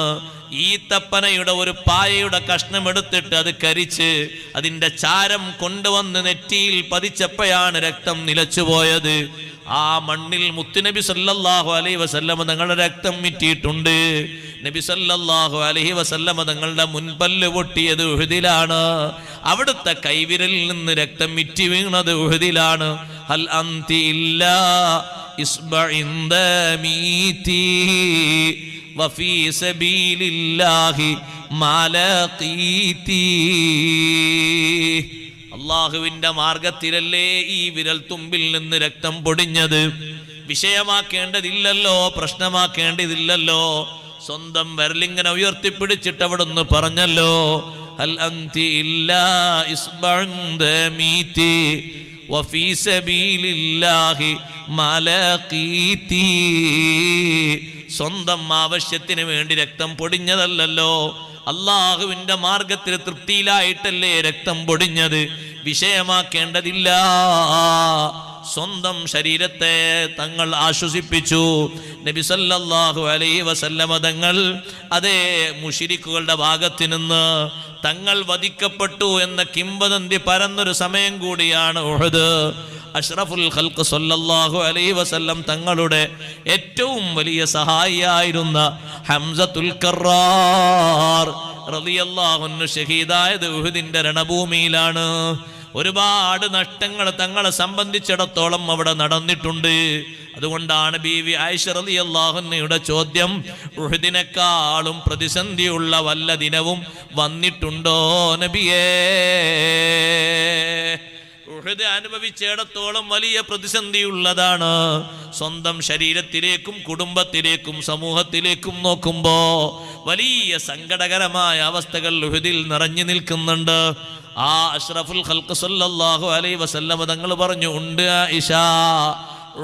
ഈത്തപ്പനയുടെ ഒരു പായയുടെ കഷ്ണം എടുത്തിട്ട് അത് കരിച്ച് അതിന്റെ ചാരം കൊണ്ടുവന്ന് നെറ്റിയിൽ പതിച്ചപ്പോഴാണ് രക്തം നിലച്ചുപോയത്. ആ മണ്ണിൽ മുത്തുനബി സല്ലല്ലാഹു അലൈഹി വസല്ലമ തങ്ങളുടെ രക്തം മിറ്റിയിട്ടുണ്ട്. നബി സല്ലല്ലാഹു അലൈഹി വസല്ലമ തങ്ങളുടെ മുൻപല്ല് പൊട്ടിയത് ഉഹദിലാണ്. അവിടുത്തെ കൈവിരലിൽ നിന്ന് രക്തം മിറ്റി വീണത് ഉഹദിലാണ്. ഹൽ അന്തി ഇല്ലാ ഇസ്ബഇൻ ദമീതി വഫീ സബീലില്ലാഹി മാലഖീതി. അള്ളാഹുവിന്റെ മാർഗത്തിലല്ലേ ഈ വിരൽ തുമ്പിൽ നിന്ന് രക്തം പൊടിഞ്ഞത്. വിഷയമാക്കേണ്ടതില്ലല്ലോ, പ്രശ്നമാക്കേണ്ടതില്ലല്ലോ. സ്വന്തം വിരലിങ്ങനെ ഉയർത്തിപ്പിടിച്ചിട്ട് അവിടുന്ന് പറഞ്ഞല്ലോ, ഹൽ അന്തി ഇല്ലാ ഇസ്ബഉൻ ദമീതി വഫീ സബീലില്ലാഹി മാലഖീതി. സ്വന്തം ആവശ്യത്തിന് വേണ്ടി രക്തം പൊടിഞ്ഞതല്ലല്ലോ, അള്ളാഹുവിന്റെ മാർഗത്തിൽ തൃപ്തിയിലായിട്ടല്ലേ രക്തം പൊടിഞ്ഞത്. വിഷയമാക്കേണ്ടതില്ല. സ്വന്തം ശരീരത്തെ തങ്ങൾ ആശ്വസിപ്പിച്ചു. നബി സല്ലല്ലാഹു അലൈഹി വസല്ലമ തങ്ങൾ അതേ മുശ്രിക്കുകളുടെ ഭാഗത്ത് നിന്ന് തങ്ങൾ വധിക്കപ്പെട്ടു എന്ന കിംവദന്തി പരന്നൊരു സമയം കൂടിയാണ് ഉഹദ്. അഷ്റഫുൽ ഖൽഖ് സല്ലല്ലാഹു അലൈഹി വസല്ലം തങ്ങളുടെ ഏറ്റവും വലിയ സഹായിയായിരുന്ന ഹംസത്തുൽ കറാർ റളിയല്ലാഹു അൻഹു ഷഹീദായത് ഉഹദിന്റെ രണഭൂമിയിലാണ്. ഒരുപാട് നഷ്ടങ്ങൾ തങ്ങളെ സംബന്ധിച്ചിടത്തോളം അവിടെ നടന്നിട്ടുണ്ട്. അതുകൊണ്ടാണ് ബീവി ആയിഷ റളിയല്ലാഹു അൻഹയുടെ ചോദ്യം, ഉഹദിനെക്കാളും പ്രതിസന്ധിയുള്ള വല്ല ദിനവും വന്നിട്ടുണ്ടോ നബിയേ? ഉഹദ് അനുഭവിച്ചിടത്തോളം വലിയ പ്രതിസന്ധിയുള്ളതാണ്. സ്വന്തം ശരീരത്തിലേക്കും കുടുംബത്തിലേക്കും സമൂഹത്തിലേക്കും നോക്കുമ്പോ വലിയ സങ്കടകരമായ അവസ്ഥകൾ ഉഹദിൽ നിറഞ്ഞു നിൽക്കുന്നുണ്ട്. ആ അഷ്റഫുൽ ഖൽഖ് സല്ലല്ലാഹു അലൈഹി വസല്ലം തങ്ങൾ പറഞ്ഞു, ഉണ്ട് ആയിഷ,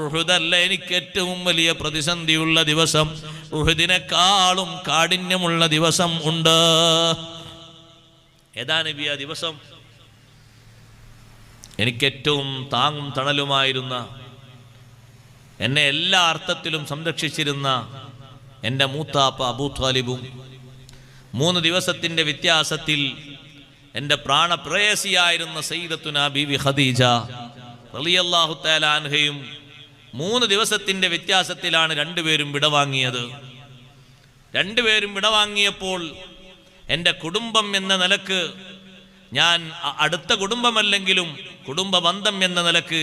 ഉഹുദല്ല എനിക്ക് ഏറ്റവും വലിയ പ്രതിസന്ധിയുള്ള ദിവസം, ഉഹുദിനെക്കാളും കാഠിന്യമുള്ള ദിവസം ഉണ്ട്. ഏതാ നബി ആ ദിവസം? എനിക്കേറ്റവും താങ്ങും തണലുമായിരുന്ന, എന്നെ എല്ലാ അർത്ഥത്തിലും സംരക്ഷിച്ചിരുന്ന എൻ്റെ മൂത്താപ്പ അബൂ ത്വാലിബും 3 ദിവസത്തിൻ്റെ വ്യത്യാസത്തിൽ എൻ്റെ പ്രാണപ്രേയസിയായിരുന്ന സയ്യിദത്തുനാ ബീവി ഖദീജ റളിയല്ലാഹു തആല അൻഹയും 3 ദിവസത്തിൻ്റെ വ്യത്യാസത്തിലാണ് രണ്ടുപേരും വിടവാങ്ങിയത്. രണ്ടുപേരും വിടവാങ്ങിയപ്പോൾ എൻ്റെ കുടുംബം എന്ന നിലക്ക്, ഞാൻ അടുത്ത കുടുംബമല്ലെങ്കിലും കുടുംബ ബന്ധം എന്ന നിലക്ക്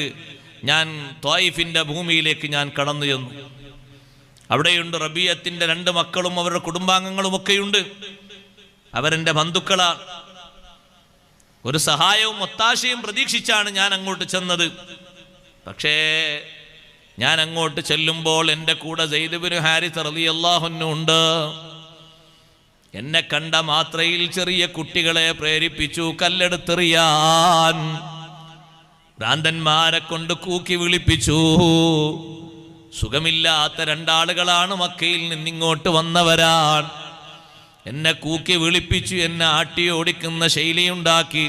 ഞാൻ ത്വായിഫിൻ്റെ ഭൂമിയിലേക്ക് ഞാൻ കടന്നു ചെന്നു. അവിടെയുണ്ട് റബീഅത്തിൻ്റെ 2 മക്കളും അവരുടെ കുടുംബാംഗങ്ങളും ഒക്കെയുണ്ട്. അവരെൻ്റെ ബന്ധുക്കളാണ്. ഒരു സഹായവും ഒത്താശയും പ്രതീക്ഷിച്ചാണ് ഞാൻ അങ്ങോട്ട് ചെന്നത്. പക്ഷേ ഞാൻ അങ്ങോട്ട് ചെല്ലുമ്പോൾ എൻ്റെ കൂടെ സെയ്ദ് ബിൻ ഹാരിസ് റളിയല്ലാഹു അൻഹു ഉണ്ട്. എന്നെ കണ്ട മാത്രയിൽ ചെറിയ കുട്ടികളെ പ്രേരിപ്പിച്ചു കല്ലെടുത്തെറിയാൻ. ഭ്രാന്തന്മാരെ കൊണ്ട് കൂക്കി വിളിപ്പിച്ചു. സുഖമില്ലാത്ത 2 ആളുകളാണ്, മക്കയിൽ നിന്നിങ്ങോട്ട് വന്നവരാണ്. എന്നെ കൂക്കി വിളിപ്പിച്ചു, എന്നെ ആട്ടി ഓടിക്കുന്ന ശൈലിയുണ്ടാക്കി.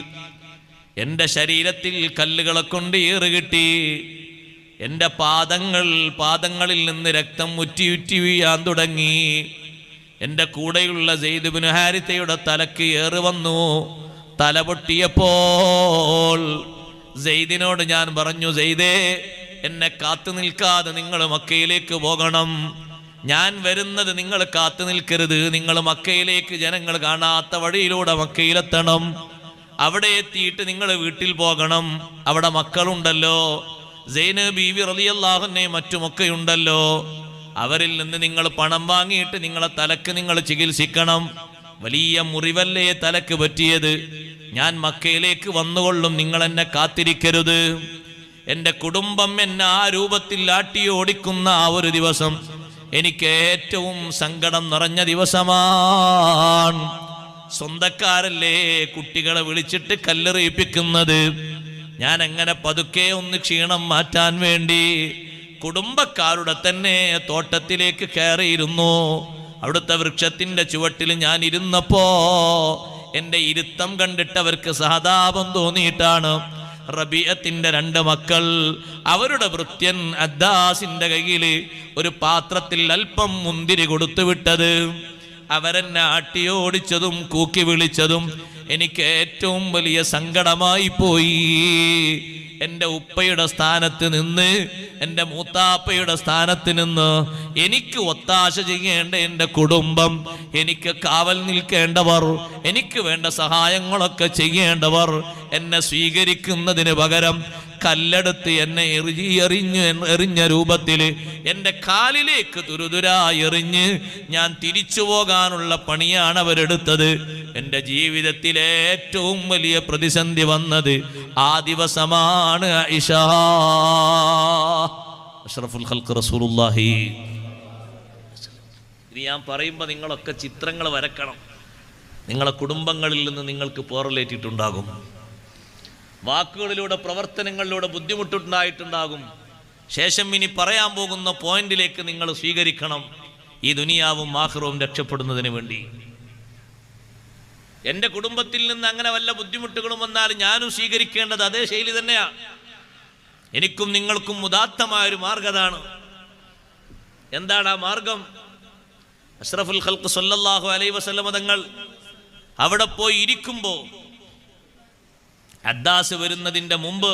എൻ്റെ ശരീരത്തിൽ കല്ലുകളെ കൊണ്ട് ഏറുകിട്ടി. എൻ്റെ പാദങ്ങളിൽ നിന്ന് രക്തം ഉറ്റി വീഴാൻ തുടങ്ങി. എൻ്റെ കൂടെയുള്ള സെയ്ദ് ബിൻ ഹാരിസയുടെ തലക്ക് ഏറ് വന്നു. തല പൊട്ടിയപ്പോൾ സെയ്ദിനോട് ഞാൻ പറഞ്ഞു, സെയ്ദേ, എന്നെ കാത്തു നിൽക്കാതെ നിങ്ങൾ മക്കയിലേക്ക് പോകണം. ഞാൻ വരുന്നത് നിങ്ങൾ കാത്തു നിൽക്കരുത്. നിങ്ങൾ മക്കയിലേക്ക്, ജനങ്ങൾ കാണാത്ത വഴിയിലൂടെ മക്കയിലെത്തണം. അവിടെ എത്തിയിട്ട് നിങ്ങൾ വീട്ടിൽ പോകണം. അവിടെ മക്കളുണ്ടല്ലോ, സൈനബ് ബീവി റളിയല്ലാഹു അൻഹയും മറ്റുമൊക്കെയുണ്ടല്ലോ. അവരിൽ നിന്ന് നിങ്ങൾ പണം വാങ്ങിയിട്ട് നിങ്ങളെ തലക്ക് നിങ്ങൾ ചികിത്സിക്കണം. വലിയ മുറിവല്ലേ തലക്ക് പറ്റിയത്. ഞാൻ മക്കയിലേക്ക് വന്നുകൊള്ളും, നിങ്ങൾ എന്നെ കാത്തിരിക്കരുത്. എൻ്റെ കുടുംബം എന്നെ ആ രൂപത്തിൽ ആട്ടി ഓടിക്കുന്ന ആ ഒരു ദിവസം എനിക്ക് ഏറ്റവും സങ്കടം നിറഞ്ഞ ദിവസമാണ്. സ്വന്തക്കാരല്ലേ കുട്ടികളെ വിളിച്ചിട്ട് കല്ലെറിയിപ്പിക്കുന്നത്. ഞാൻ അങ്ങനെ പതുക്കെ ഒന്ന് ക്ഷീണം മാറ്റാൻ വേണ്ടി കുടുംബക്കാരുടെ തന്നെ തോട്ടത്തിലേക്ക് കയറിയിരുന്നു. അവിടുത്തെ വൃക്ഷത്തിന്റെ ചുവട്ടിൽ ഞാൻ ഇരുന്നപ്പോ എൻ്റെ ഇരുത്തം കണ്ടിട്ട് അവർക്ക് സഹതാപം തോന്നിയിട്ടാണ് റബീഅത്തിന്റെ 2 മക്കൾ അവരുടെ ഭൃത്യൻ അദ്ദാസിന്റെ കയ്യിൽ ഒരു പാത്രത്തിൽ അല്പം മുന്തിരി കൊടുത്തു വിട്ടത്. അവരെന്നെ ആട്ടിയോടിച്ചതും കൂക്കി വിളിച്ചതും എനിക്ക് ഏറ്റവും വലിയ സങ്കടമായി പോയി. എൻ്റെ ഉപ്പയുടെ സ്ഥാനത്ത് നിന്ന്, എൻ്റെ മൂത്താപ്പയുടെ സ്ഥാനത്ത് നിന്ന് എനിക്ക് ഒത്താശ ചെയ്യേണ്ട എൻ്റെ കുടുംബം, എനിക്ക് കാവൽ നിൽക്കേണ്ടവർ, എനിക്ക് വേണ്ട സഹായങ്ങളൊക്കെ ചെയ്യേണ്ടവർ എന്നെ സ്വീകരിക്കുന്നതിന് പകരം കല്ലെടുത്ത് എന്നെ എറിഞ്ഞ രൂപത്തിൽ എൻ്റെ കാലിലേക്ക് തുരുതുരായി എറിഞ്ഞ് ഞാൻ തിരിച്ചു പോകാനുള്ള പണിയാണ് അവരെടുത്തത്. എൻ്റെ ജീവിതത്തിലെ ഏറ്റവും വലിയ പ്രതിസന്ധി വന്നത് ആ ദിവസമാണ്. ആയിഷ അഷ്റഫുൽ ഖൽഖ് റസൂലുള്ളാഹി. ഇത് ഞാൻ പറയുമ്പോൾ നിങ്ങളൊക്കെ ചിത്രങ്ങൾ വരക്കണം. നിങ്ങളെ കുടുംബങ്ങളിൽ നിന്ന് നിങ്ങൾക്ക് പോറലേറ്റിട്ടുണ്ടാകും. വാക്കുകളിലൂടെ, പ്രവർത്തനങ്ങളിലൂടെ ബുദ്ധിമുട്ടുണ്ടായിട്ടുണ്ടാകും. ശേഷം ഇനി പറയാൻ പോകുന്ന പോയിന്റിലേക്ക് നിങ്ങൾ സ്വീകരിക്കണം, ഈ ദുനിയാവും ആഖിറവും രക്ഷപ്പെടുന്നതിന് വേണ്ടി. എൻ്റെ കുടുംബത്തിൽ നിന്ന് അങ്ങനെ വല്ല ബുദ്ധിമുട്ടുകളും വന്നാൽ ഞാനും സ്വീകരിക്കേണ്ടത് അതേ ശൈലി തന്നെയാണ്. എനിക്കും നിങ്ങൾക്കും ഉദാത്തമായൊരു മാർഗതാണ്. എന്താണ് ആ മാർഗം? അഷ്റഫുൽ ഖൽഖ് സ്വല്ലല്ലാഹു അലൈഹി വസല്ലം തങ്ങൾ അവിടെ പോയി ഇരിക്കുമ്പോൾ അദ്ദാസ് വരുന്നതിൻ്റെ മുമ്പ്,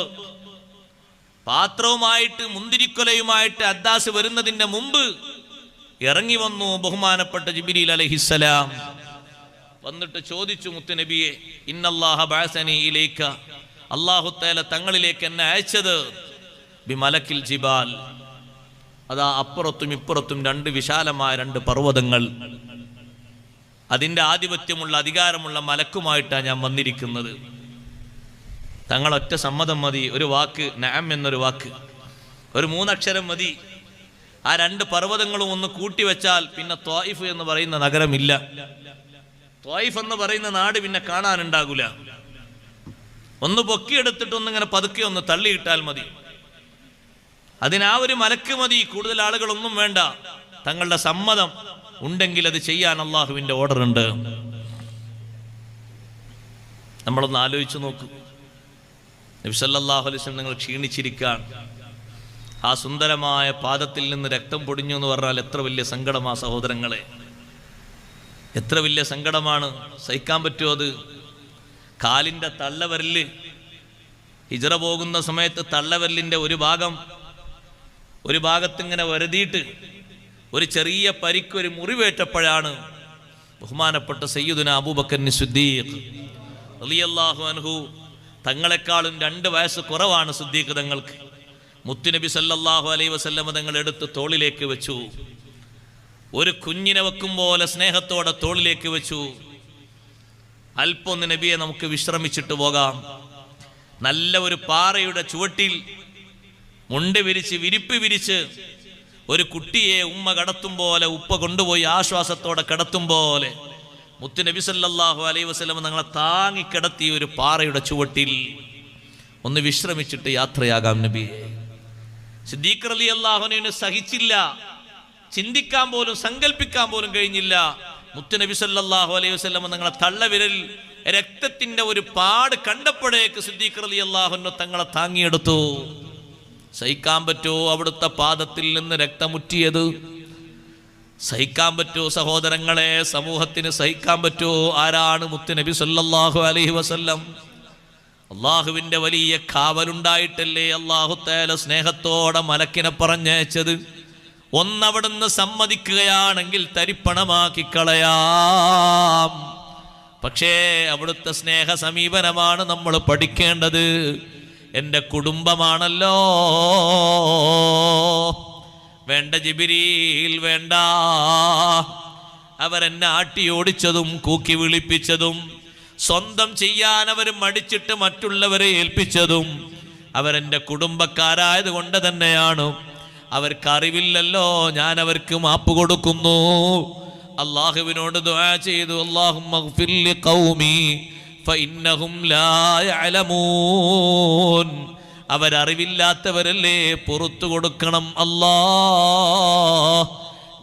പാത്രവുമായിട്ട് മുന്തിരിക്കൊലയുമായിട്ട് അദ്ദാസ് വരുന്നതിൻ്റെ മുമ്പ് ഇറങ്ങി വന്നു ബഹുമാനപ്പെട്ട ജിബ്രീൽ അലൈഹിസ്സലാം. വന്നിട്ട് ചോദിച്ചു, മുത്തുനബിയെ, ഇന്നല്ലാഹ ബഅസനി ഇലൈക, അല്ലാഹു തആല തങ്ങളിലേക്ക് എന്നെ അയച്ചത് ബിമലക്കിൽ ജിബാൽ. അതാ അപ്പുറത്തും ഇപ്പുറത്തും 2 വിശാലമായ 2 പർവ്വതങ്ങൾ, അതിൻ്റെ ആധിപത്യമുള്ള അധികാരമുള്ള മലക്കുമായിട്ടാണ് ഞാൻ വന്നിരിക്കുന്നത്. തങ്ങളൊറ്റ സമ്മതം മതി, ഒരു വാക്ക്, നഅം എന്നൊരു വാക്ക്, ഒരു 3 അക്ഷരം മതി. ആ 2 പർവ്വതങ്ങളും ഒന്ന് കൂട്ടിവെച്ചാൽ പിന്നെ ത്വായിഫ് എന്ന് പറയുന്ന നഗരമില്ല. ത്വായിഫ് എന്ന് പറയുന്ന നാട് പിന്നെ കാണാനുണ്ടാകൂല. ഒന്ന് പൊക്കിയെടുത്തിട്ട് ഒന്നിങ്ങനെ പതുക്കെ ഒന്ന് തള്ളിയിട്ടാൽ മതി. അതിനാ ഒരു മലക്ക് മതി, കൂടുതൽ ആളുകളൊന്നും വേണ്ട. തങ്ങളുടെ സമ്മതം ഉണ്ടെങ്കിൽ അത് ചെയ്യാൻ അള്ളാഹുവിന്റെ ഓർഡർ ഉണ്ട്. നമ്മളൊന്ന് ആലോചിച്ചു നോക്കൂ. നബി സല്ലല്ലാഹു അലൈഹി വസല്ലം നിങ്ങൾ ക്ഷീണിച്ചിരിക്കാൻ, ആ സുന്ദരമായ പാദത്തിൽ നിന്ന് രക്തം പൊടിഞ്ഞു എന്ന് പറഞ്ഞാൽ എത്ര വലിയ സങ്കടമാ സഹോദരങ്ങളെ, എത്ര വലിയ സങ്കടമാണ്. സഹിക്കാൻ പറ്റുമോ അത്? കാലിൻ്റെ തള്ളവരല്, ഹിജ്റ പോകുന്ന സമയത്ത് തള്ളവരലിൻ്റെ ഒരു ഭാഗത്തിങ്ങനെ വരുതിയിട്ട് ഒരു ചെറിയ പരിക്ക്, ഒരു മുറിവേറ്റപ്പോഴാണ് ബഹുമാനപ്പെട്ട സയ്യിദുന അബൂബക്കർ സിദ്ദീഖ് റളിയല്ലാഹു അൻഹു, തങ്ങളെക്കാളും 2 വയസ്സ് കുറവാണ് സിദ്ദീഖ് തങ്ങൾക്ക്, മുത്തുനബി സല്ലല്ലാഹു അലൈഹി വസല്ലം തങ്ങൾ എടുത്ത് തോളിലേക്ക് വെച്ചു. ഒരു കുഞ്ഞിനെ വെക്കും പോലെ സ്നേഹത്തോടെ തോളിലേക്ക് വെച്ചു. അല്പൊന്ന് നബിയെ നമുക്ക് വിശ്രമിച്ചിട്ട് പോകാം. നല്ല ഒരു പാറയുടെ ചുവട്ടിൽ മുണ്ട് വിരിച്ച്, വിരിപ്പ് വിരിച്ച്, ഒരു കുട്ടിയെ ഉമ്മ കടത്തും പോലെ, ഉപ്പ കൊണ്ടുപോയി ആശ്വാസത്തോടെ കിടത്തും പോലെ മുത്തു നബി സല്ലല്ലാഹു അലൈഹി വസല്ലം തങ്ങളെ താങ്ങിക്കിടത്തി ഒരു പാറയുടെ ചുവട്ടിൽ ഒന്ന് വിശ്രമിച്ചിട്ട് യാത്രയാകാം നബിയെ. സിദ്ദീഖ് റളിയല്ലാഹു അൻഹുവിന് സഹിച്ചില്ല, ചിന്തിക്കാൻ പോലും സങ്കല്പിക്കാൻ പോലും കഴിഞ്ഞില്ല. മുത്തു നബി സല്ലല്ലാഹു അലൈഹി വസല്ലം തങ്ങളെ തള്ളവിരൽ രക്തത്തിന്റെ ഒരു പാട് കണ്ടപ്പോഴേക്ക് സിദ്ദീഖ് റളിയല്ലാഹു അൻഹു തങ്ങളെ താങ്ങിയെടുത്തു. സഹിക്കാൻ പറ്റുമോ അവിടുത്തെ പാദത്തിൽ നിന്ന് രക്തമുറ്റിയത്? സഹിക്കാൻ പറ്റുമോ സഹോദരങ്ങളെ? സമൂഹത്തിന് സഹിക്കാൻ പറ്റുമോ? ആരാണ് മുത്തു നബി സല്ലല്ലാഹു അലൈഹി വസല്ലം? അള്ളാഹുവിന്റെ വലിയ കാവലുണ്ടായിട്ടല്ലേ അല്ലാഹു തആല സ്നേഹത്തോടെ മലക്കിനെ പറഞ്ഞയച്ചത്. ഒന്നവിടുന്ന് സമ്മതിക്കുകയാണെങ്കിൽ തരിപ്പണമാക്കി കളയാം. പക്ഷേ അവിടുത്തെ സ്നേഹ സമീപനമാണ് നമ്മൾ പഠിക്കേണ്ടത്. എൻ്റെ കുടുംബമാണല്ലോ, വേണ്ട ജിബ്രീൽ വേണ്ട. അവരെന്നെ ആട്ടിയോടിച്ചതും കൂക്കി വിളിപ്പിച്ചതും സ്വന്തം ചെയ്യാൻ അവർ മടിച്ചിട്ട് മറ്റുള്ളവരെ ഏൽപ്പിച്ചതും അവരെൻ്റെ കുടുംബക്കാരായത് കൊണ്ട് തന്നെയാണ്. അവർക്കറിവില്ലല്ലോ, ഞാൻ അവർക്ക് മാപ്പ് കൊടുക്കുന്നു. അള്ളാഹുവിനോട് ദുആ ചെയ്തു, അല്ലാഹുമ്മ ഗ്ഫിർ ലിഖൗമി ഫഇന്നഹും ലാ യഅലമൂൻ. അവരറിവില്ലാത്തവരല്ലേ, പുറത്തു കൊടുക്കണം അല്ലാഹ്.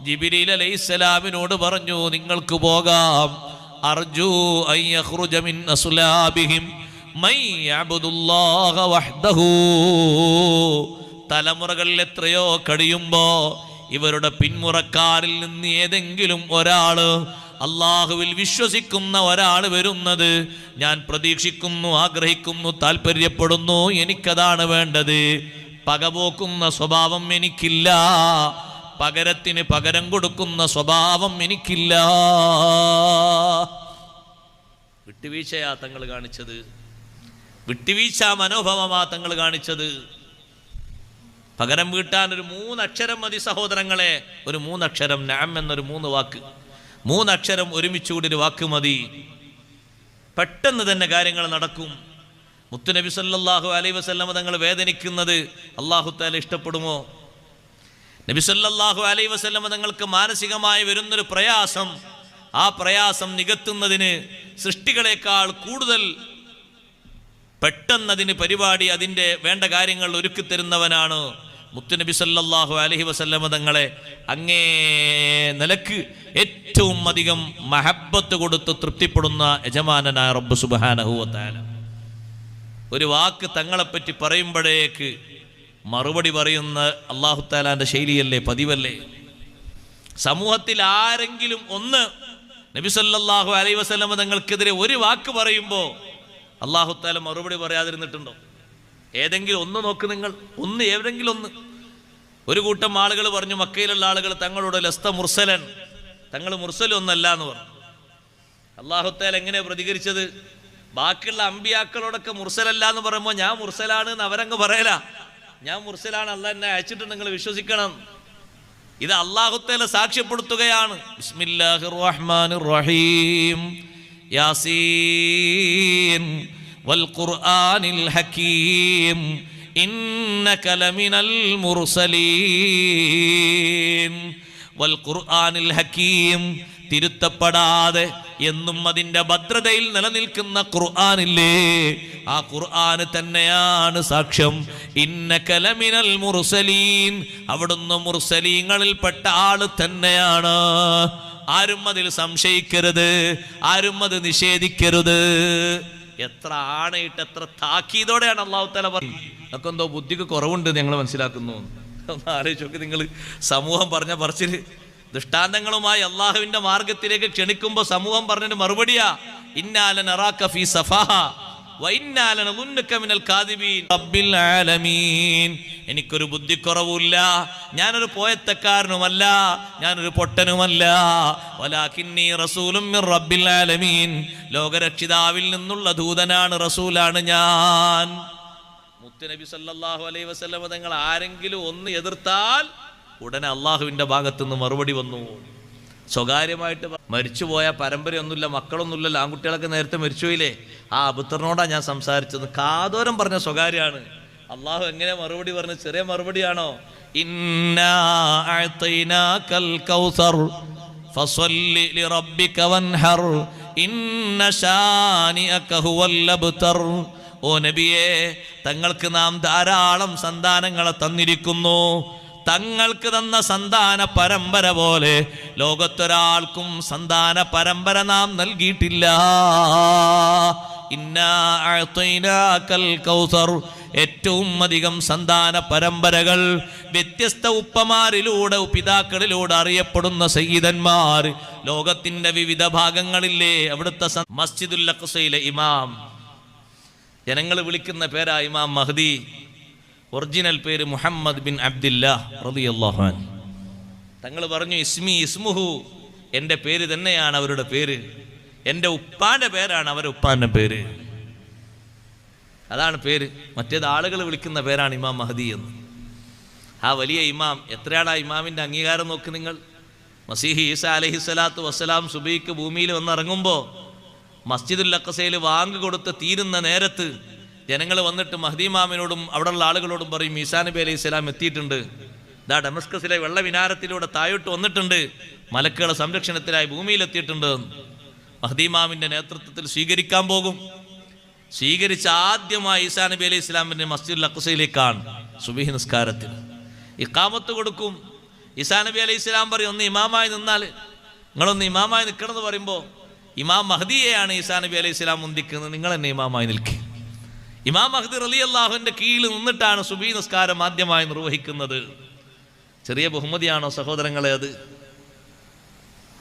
ജിബ്രീൽ അലൈഹിസ്സലാമിനോട് പറഞ്ഞു, നിങ്ങൾക്ക് പോകാം. അർജു അൻ യഖ്റുജ മിൻ അസ്ലാബിഹിം മൻ യഅബ്ദുല്ലാഹ വഹ്ദഹു. തലമുറകളിൽ എത്രയോ കഴിയുമ്പോ ഇവരുടെ പിന്മുറക്കാരിൽ നിന്ന് ഏതെങ്കിലും ഒരാള്, അള്ളാഹുവിൽ വിശ്വസിക്കുന്ന ഒരാൾ വരുന്നത് ഞാൻ പ്രതീക്ഷിക്കുന്നു, ആഗ്രഹിക്കുന്നു, താല്പര്യപ്പെടുന്നു. എനിക്കതാണ് വേണ്ടത്. പകപോക്കുന്ന സ്വഭാവം എനിക്കില്ല, പകരത്തിന് പകരം കൊടുക്കുന്ന സ്വഭാവം എനിക്കില്ല. വിട്ടുവീഴ്ചയാ തങ്ങൾ കാണിച്ചത്, വിട്ടുവീഴ്ച മനോഭാവമാ തങ്ങൾ കാണിച്ചത്. പകരം വീട്ടാൻ ഒരു 3 അക്ഷരം മതി സഹോദരങ്ങളെ. ഒരു 3 അക്ഷരം, നഅം എന്നൊരു 3 വാക്ക്, 3 അക്ഷരം ഒരുമിച്ചുകൂടി ഒരു വാക്ക് മതി. പെട്ടെന്ന് തന്നെ കാര്യങ്ങൾ നടക്കും. മുത്തു നബി സല്ലല്ലാഹു അലൈഹി വസല്ലം തങ്ങൾ വേദനിക്കുന്നത് അല്ലാഹു തആല ഇഷ്ടപ്പെടുമോ? നബി സല്ലല്ലാഹു അലൈഹി വസല്ലം തങ്ങൾക്ക് മാനസികമായി വരുന്നൊരു പ്രയാസം, ആ പ്രയാസം നികത്തുന്നതിന് സൃഷ്ടികളെക്കാൾ കൂടുതൽ പെട്ടെന്നതിന് പരിപാടി, അതിൻ്റെ വേണ്ട കാര്യങ്ങൾ ഒരുക്കി തരുന്നവനാണ് മുത്തുനബി സല്ലല്ലാഹു അലൈഹി വസല്ലം തങ്ങളെ അങ്ങേ നിലക്ക് ഏറ്റവും അധികം മഹബ്ബത്ത് കൊടുത്ത് തൃപ്തിപ്പെടുന്ന യജമാനനായ റബ്ബ് സുബ്ഹാനഹു വ തആല. ഒരു വാക്ക് തങ്ങളെപ്പറ്റി പറയുമ്പോഴേക്ക് മറുപടി പറയുന്ന അല്ലാഹു തആലാന്റെ ശൈലിയല്ലേ, പതിവല്ലേ? സമൂഹത്തിൽ ആരെങ്കിലും ഒന്ന് നബി സല്ലല്ലാഹു അലൈഹി വസല്ലം തങ്ങൾക്കെതിരെ ഒരു വാക്ക് പറയുമ്പോൾ അല്ലാഹു തആല മറുപടി പറയാതിരുന്നിട്ടുണ്ടോ? ഏതെങ്കിലും ഒന്ന് നോക്ക് നിങ്ങൾ, ഒന്ന്, ഏതെങ്കിലും ഒന്ന്. ഒരു കൂട്ടം ആളുകൾ പറഞ്ഞു, മക്കയിലുള്ള ആളുകൾ തങ്ങളോട് ലസ്ത മുർസലൻ, തങ്ങൾ മുർസലൊന്നല്ല എന്ന് പറഞ്ഞു. അല്ലാഹു തആല എങ്ങനെ പ്രതികരിച്ചത്? ബാക്കിയുള്ള അമ്പിയാക്കളോടൊക്കെ മുർസലല്ല എന്ന് പറയുമ്പോൾ ഞാൻ മുർസലാണ് എന്ന് അവരങ്ങ് പറയല. ഞാൻ മുർസലാണ്, അല്ലാഹ് എന്നെ അയച്ചിട്ട് നിങ്ങൾ വിശ്വസിക്കണം. ഇത് അല്ലാഹു തആല സാക്ഷ്യപ്പെടുത്തുകയാണ്. ബിസ്മില്ലാഹിർ റഹ്മാനിർ റഹീം. യാസീൻ വൽ ഖുർആനിൽ ഹകീം ഇന്നക ലമിനൽ മുർസലീൻ. വൽ ഖുർആനിൽ ഹകീം, തിരുത്തപ്പെടാതെ എന്നും അതിന്റെ ഭദ്രതയിൽ നിലനിൽക്കുന്ന ഖുർആനില്ലേ, ആ ഖുർആന് തന്നെയാണ് സാക്ഷ്യം. ഇന്നക ലമിനൽ മുർസലീൻ, അവിടുന്ന് മുർസലീങ്ങളിൽപ്പെട്ട ആള് തന്നെയാണ്. ആരും അതിൽ സംശയിക്കരുത്, ആരും അത് നിഷേധിക്കരുത്. എത്ര ആണയിട്ട് എത്ര താക്കീതോടെയാണ് അല്ലാഹു തആല പറയുന്നത്. അതൊക്കെ എന്തോ ബുദ്ധിക്ക് കുറവുണ്ട് ഞങ്ങൾ മനസ്സിലാക്കുന്നു. ഒന്ന് ആലോചിച്ചൊക്കെ നിങ്ങൾ. സമൂഹം പറഞ്ഞ പറച്ചില് ദൃഷ്ടാന്തങ്ങളുമായി അള്ളാഹുവിന്റെ മാർഗത്തിലേക്ക് ക്ഷണിക്കുമ്പോൾ സമൂഹം പറഞ്ഞൊരു മറുപടിയാ, ഇന്നാ ലനറാക ഫീ സഫാഹ വ ഇന്നാ ലനദുന്നുക മിനൽ കാദിബീൻ റബ്ബിൽ ആലമീൻ. എനിക്കൊരു ബുദ്ധിക്കുറവുമില്ല, ഞാനൊരു പോയത്തക്കാരനുമല്ല, ഞാനൊരു പൊട്ടനുമല്ല. വലാകിന്നി റസൂലും മിർ റബ്ബിൽ ആലമീൻ, ലോകരക്ഷിതാവിൽ നിന്നുള്ള ദൂതനാണ്, റസൂലാണ് ഞാൻ. മുത്തുനബി സല്ലല്ലാഹു അലൈഹി വസല്ലം തങ്ങൾ ആരെങ്കിലും ഒന്ന് എതിർത്താൽ ഉടനെ അള്ളാഹുവിന്റെ ഭാഗത്തുനിന്ന് മറുപടി വന്നു. സ്വകാര്യമായിട്ട് മരിച്ചുപോയ പരമ്പരയൊന്നുമില്ല, മക്കളൊന്നുമില്ലല്ലോ, ആൺകുട്ടികളൊക്കെ നേരത്തെ മരിച്ചുപോയില്ലേ, ആ അബുത്തറിനോടാ ഞാൻ സംസാരിച്ചത്. കാതോരം പറഞ്ഞ സ്വകാര്യമാണ്. അള്ളാഹു എങ്ങനെ മറുപടി പറഞ്ഞു? ചെറിയ മറുപടിയാണോ? ഇന്നാ അഅ്തൈനാകൽ കൗസർ ഫസല്ലി ലിറബ്ബിക വൻഹർ ഇന്ന ശാനിഅക ഹുവൽ അബ്തർ. ഓ നബിയേ, തങ്ങൾക്ക് നാം ധാരാളം സന്താനങ്ങളെ തന്നിരിക്കുന്നു. തങ്ങൾക്ക് തന്ന സന്താന പരമ്പര പോലെ ലോകത്തൊരാൾക്കും സന്താന പരമ്പര നാം നൽകിയിട്ടില്ല. ഇന്നാ അഅ്തൈനാകൽ കൗസർ, ഏറ്റവും അധികം സന്താന പരമ്പരകൾ വ്യത്യസ്ത ഉപ്പമാരിലൂടെ പിതാക്കളിലൂടെ അറിയപ്പെടുന്ന സയ്യിദന്മാർ ലോകത്തിന്റെ വിവിധ ഭാഗങ്ങളില്ലേ. അവിടുത്തെ മസ്ജിദുൽ അഖ്സയിലെ ഇമാം, ജനങ്ങൾ വിളിക്കുന്ന പേരാ ഇമാം മഹ്ദി. ഒറിജിനൽ പേര് മുഹമ്മദ് ബിൻ അബ്ദില്ലാഹ് റളിയല്ലാഹു അൻഹു. തങ്ങൾ പറഞ്ഞു, ഇസ്മി ഇസ്മുഹു, എൻ്റെ പേര് തന്നെയാണ് അവരുടെ പേര്, എൻ്റെ ഉപ്പാന്റെ പേരാണ് അവരുടെ ഉപ്പാന്റെ പേര്, അതാണ് പേര്. മറ്റേത് ആളുകൾ വിളിക്കുന്ന പേരാണ് ഇമാം മഹദി എന്ന്. ആ വലിയ ഇമാം, എത്രയാണ് ആ ഇമാമിൻ്റെ അംഗീകാരം നോക്ക് നിങ്ങൾ. മസീഹി ഈസ അലൈഹിസ്സലാത്തു വസ്സലാം സുബൈക്ക് ഭൂമിയിൽ വന്നിറങ്ങുമ്പോൾ മസ്ജിദുൽ അഖ്സയിൽ വാങ്ക് കൊടുത്ത് തീരുന്ന നേരത്ത് ജനങ്ങൾ വന്നിട്ട് മഹ്ദി ഇമാമിനോടും അവിടെയുള്ള ആളുകളോടും പറയും, ഈസാ നബി അലൈഹി സ്വലാം എത്തിയിട്ടുണ്ട്, ദാ ഡമസ്കസിലെ വെള്ള വിനാരത്തിലൂടെ താഴോട്ട് വന്നിട്ടുണ്ട്, മലക്കുകളുടെ സംരക്ഷണത്തിനായി ഭൂമിയിലെത്തിയിട്ടുണ്ട്. മഹ്ദി ഇമാമിൻ്റെ നേതൃത്വത്തിൽ സ്വീകരിക്കാൻ പോകും. സ്വീകരിച്ച ആദ്യമായി ഈസാ നബി അലൈഹി സ്വലാമിൻ്റെ മസ്ജിദുൽ അഖ്സയിലേക്കാണ്. സുബഹി നിസ്കാരത്തിൽ ഇഖാമത്ത് കൊടുക്കും. ഈസാ നബി അലൈഹി സ്വലാം പറയും, ഒന്ന് ഇമാമായി നിന്നാൽ, നിങ്ങളൊന്ന് ഇമാമായി നിൽക്കണം എന്ന് പറയുമ്പോൾ ഇമാം മഹ്ദിയെയാണ് ഈസാ നബി അലൈഹി സ്വലാം മുന്തിക്കുന്നത്, നിങ്ങൾ എന്നെ ഇമാമായി നിൽക്കുക. ഇമാം മഹ്ദി റളിയല്ലാഹുവിന്റെ കീഴിൽ നിന്നിട്ടാണ് സുബഹി നിസ്കാരം ആദ്യമായി നിർവഹിക്കുന്നത്. ചെറിയ ബഹുമതിയാണോ സഹോദരങ്ങളെ അത്?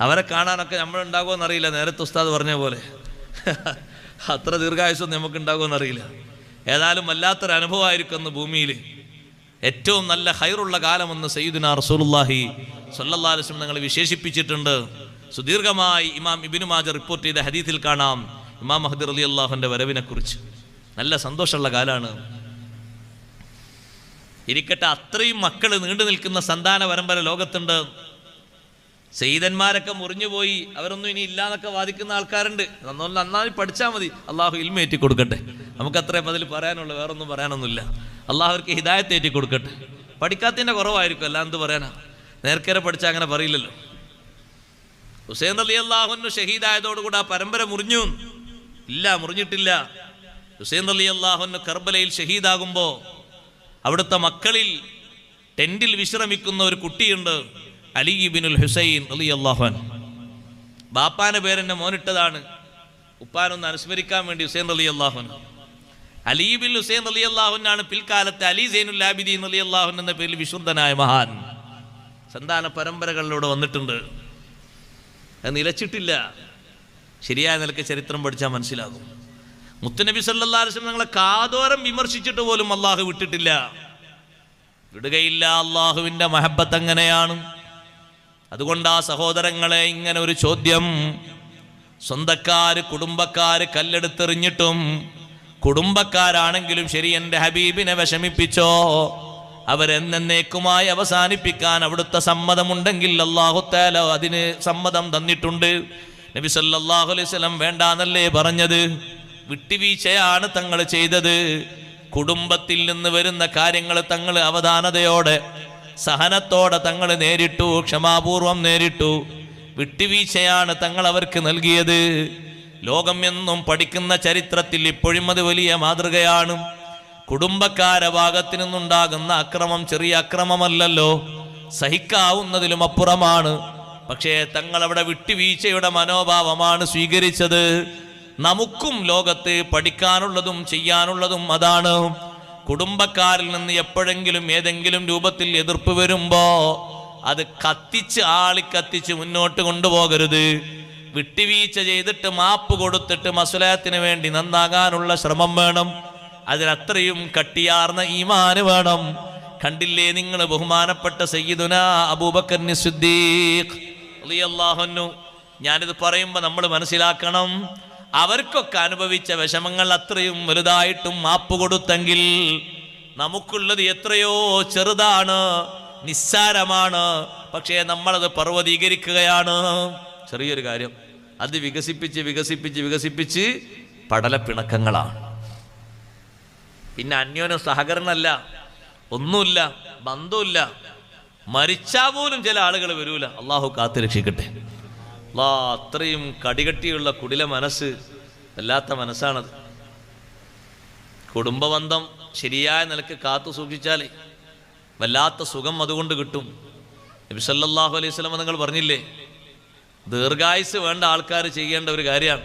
അവരെ കാണാനൊക്കെ നമ്മളുണ്ടാകുമെന്നറിയില്ല. നേരത്തെ ഉസ്താദ് പറഞ്ഞ പോലെ അത്ര ദീർഘായുസ്സൊന്നും നമുക്ക് ഉണ്ടാകുമെന്നറിയില്ല. ഏതായാലും വല്ലാത്തൊരു അനുഭവമായിരിക്കും അന്ന് ഭൂമിയിൽ. ഏറ്റവും നല്ല ഖൈറുള്ള കാലമെന്ന് സയ്യിദുനാ റസൂലുള്ളാഹി സ്വല്ലല്ലാഹു അലൈഹി വസല്ലം ഞങ്ങൾ വിശേഷിപ്പിച്ചിട്ടുണ്ട്. സുദീർഘമായി ഇമാം ഇബ്നു മാജ റിപ്പോർട്ട് ചെയ്ത ഹദീസിൽ കാണാം ഇമാം മഹ്ദി റളിയല്ലാഹുവിന്റെ വരവിനെ കുറിച്ച്. നല്ല സന്തോഷമുള്ള കാലാണ്. ഇരിക്കട്ടെ, അത്രയും മക്കൾ നീണ്ടു നിൽക്കുന്ന സന്താന പരമ്പര ലോകത്തുണ്ട്. സയ്യിദന്മാരൊക്കെ മുറിഞ്ഞുപോയി, അവരൊന്നും ഇനി ഇല്ലാന്നൊക്കെ വാദിക്കുന്ന ആൾക്കാരുണ്ട്. നന്നായി പഠിച്ചാൽ മതി, അള്ളാഹു ഇൽമ ഏറ്റി കൊടുക്കട്ടെ. നമുക്കത്രയും അതിൽ പറയാനുള്ളൂ, വേറൊന്നും പറയാനൊന്നുമില്ല. അള്ളാഹു അവർക്ക് ഹിദായത്ത് ഏറ്റി കൊടുക്കട്ടെ. പഠിക്കാത്തതിൻ്റെ കുറവായിരിക്കും, അല്ല എന്ത് പറയാനാ, നേർക്കേറെ പഠിച്ചാൽ അങ്ങനെ പറയില്ലല്ലോ. ഹുസൈൻ റളിയല്ലാഹു അൻഹു ഷഹീദായതോടുകൂടി ആ പരമ്പര മുറിഞ്ഞു? ഇല്ല, മുറിഞ്ഞിട്ടില്ല. ഹുസൈൻ റളിയല്ലാഹു അൻഹു കർബലയിൽ ഷഹീദാകുമ്പോൾ അവിടുത്തെ മക്കളിൽ ടെന്റിൽ വിശ്രമിക്കുന്ന ഒരു കുട്ടിയുണ്ട്, അലി ഇബ്നുൽ ഹുസൈൻ റളിയല്ലാഹു അൻഹു. ബാപ്പാന്റെ പേരെന്നെ മോനിട്ടതാണ്, ഉപ്പാനൊന്ന് അനുസ്മരിക്കാൻ വേണ്ടി ഹുസൈൻ റളിയല്ലാഹു അൻഹു. അലി ഇബ്നുൽ ഹുസൈൻ റളിയല്ലാഹു അൻഹു പിൽക്കാലത്ത് അലി സൈനുൽ ആബിദീൻ റളിയല്ലാഹു അൻഹു എന്ന പേരിൽ വിശുദ്ധനായ മഹാൻ. സന്താന പരമ്പരകളിലൂടെ വന്നിട്ടുണ്ട്. അത് നിലച്ചിട്ടില്ല. ശരിയായ നിലക്ക് ചരിത്രം പഠിച്ചാൽ മനസ്സിലാകും. മുത്തുനബി സല്ലല്ലാഹു അലൈഹി വസല്ലം ഞങ്ങളെ കാതോരം വിമർശിച്ചിട്ട് പോലും അള്ളാഹു വിട്ടിട്ടില്ല, വിടുകയില്ല. അള്ളാഹുവിൻ്റെ മഹബത്ത് അങ്ങനെയാണ്. അതുകൊണ്ട് ആ സഹോദരങ്ങളെ, ഇങ്ങനെ ഒരു ചോദ്യം, സ്വന്തക്കാര് കുടുംബക്കാര് കല്ലെടുത്തെറിഞ്ഞിട്ടും കുടുംബക്കാരാണെങ്കിലും ശരി എൻ്റെ ഹബീബിനെ വിഷമിപ്പിച്ചോ, അവരെന്നേക്കുമായി അവസാനിപ്പിക്കാൻ അവിടുത്തെ സമ്മതമുണ്ടെങ്കിൽ അല്ലാഹു തആല അതിന് സമ്മതം തന്നിട്ടുണ്ട്. നബി സല്ലല്ലാഹു അലൈഹി വസല്ലം വേണ്ടാന്നല്ലേ പറഞ്ഞത്? വിട്ടുവീഴ്ചയാണ് തങ്ങൾ ചെയ്തത്. കുടുംബത്തിൽ നിന്ന് വരുന്ന കാര്യങ്ങൾ തങ്ങൾ അവധാനതയോടെ സഹനത്തോടെ തങ്ങൾ നേരിട്ടു, ക്ഷമാപൂർവം നേരിട്ടു. വിട്ടുവീഴ്ചയാണ് തങ്ങൾ അവർക്ക് നൽകിയത്. ലോകം എന്നും പഠിക്കുന്ന ചരിത്രത്തിൽ ഇപ്പോഴും അത് വലിയ മാതൃകയാണ്. കുടുംബക്കാരെ ഭാഗത്തു നിന്നുണ്ടാകുന്ന അക്രമം ചെറിയ അക്രമമല്ലല്ലോ, സഹിക്കാവുന്നതിലും അപ്പുറമാണ്. പക്ഷേ തങ്ങളവിടെ വിട്ടുവീഴ്ചയുടെ മനോഭാവമാണ് സ്വീകരിച്ചത്. നമുക്കും ലോകത്ത് പഠിക്കാനുള്ളതും ചെയ്യാനുള്ളതും അതാണ്. കുടുംബക്കാരിൽ നിന്ന് എപ്പോഴെങ്കിലും ഏതെങ്കിലും രൂപത്തിൽ എതിർപ്പ് വരുമ്പോ അത് ആളിക്കത്തിച്ച് മുന്നോട്ട് കൊണ്ടുപോകരുത്. വിട്ടുവീഴ്ച ചെയ്തിട്ട് മാപ്പ് കൊടുത്തിട്ട് മസ്ലഹത്തിന് വേണ്ടി നന്നാകാനുള്ള ശ്രമം വേണം. അതിനത്രയും കട്ടിയാർന്ന ഈമാന് വേണം. കണ്ടില്ലേ നിങ്ങൾ ബഹുമാനപ്പെട്ട സയ്യിദുനാ അബൂബക്കർ സിദ്ദീഖ് റളിയല്ലാഹു അൻഹു. ഞാനിത് പറയുമ്പോൾ നമ്മൾ മനസ്സിലാക്കണം, അവർക്കൊക്കെ അനുഭവിച്ച വിഷമങ്ങൾ അത്രയും വലുതായിട്ടും മാപ്പ് കൊടുത്തെങ്കിൽ നമുക്കുള്ളത് എത്രയോ ചെറുതാണ്, നിസ്സാരമാണ്. പക്ഷേ നമ്മളത് പർവ്വതീകരിക്കുകയാണ്. ചെറിയൊരു കാര്യം അത് വികസിപ്പിച്ച് പടലപ്പിണക്കങ്ങളാണ്. പിന്നെ അന്യോന്യം സഹകരണമല്ല, ഒന്നുമില്ല, ബന്ധമില്ല. മരിച്ചാൽ പോലും ചില ആളുകൾ വരൂല. അള്ളാഹു കാത്തു രക്ഷിക്കട്ടെ. അത്രയും കടികട്ടിയുള്ള കുടില മനസ്സ്, വല്ലാത്ത മനസ്സാണത്. കുടുംബബന്ധം ശരിയായ നിലക്ക് കാത്തു സൂക്ഷിച്ചാൽ വല്ലാത്ത സുഖം അതുകൊണ്ട് കിട്ടും. നബി സല്ലല്ലാഹു അലൈഹി വസല്ലം നിങ്ങൾ പറഞ്ഞില്ലേ, ദീർഘായുസ് വേണ്ട ആൾക്കാർ ചെയ്യേണ്ട ഒരു കാര്യമാണ്.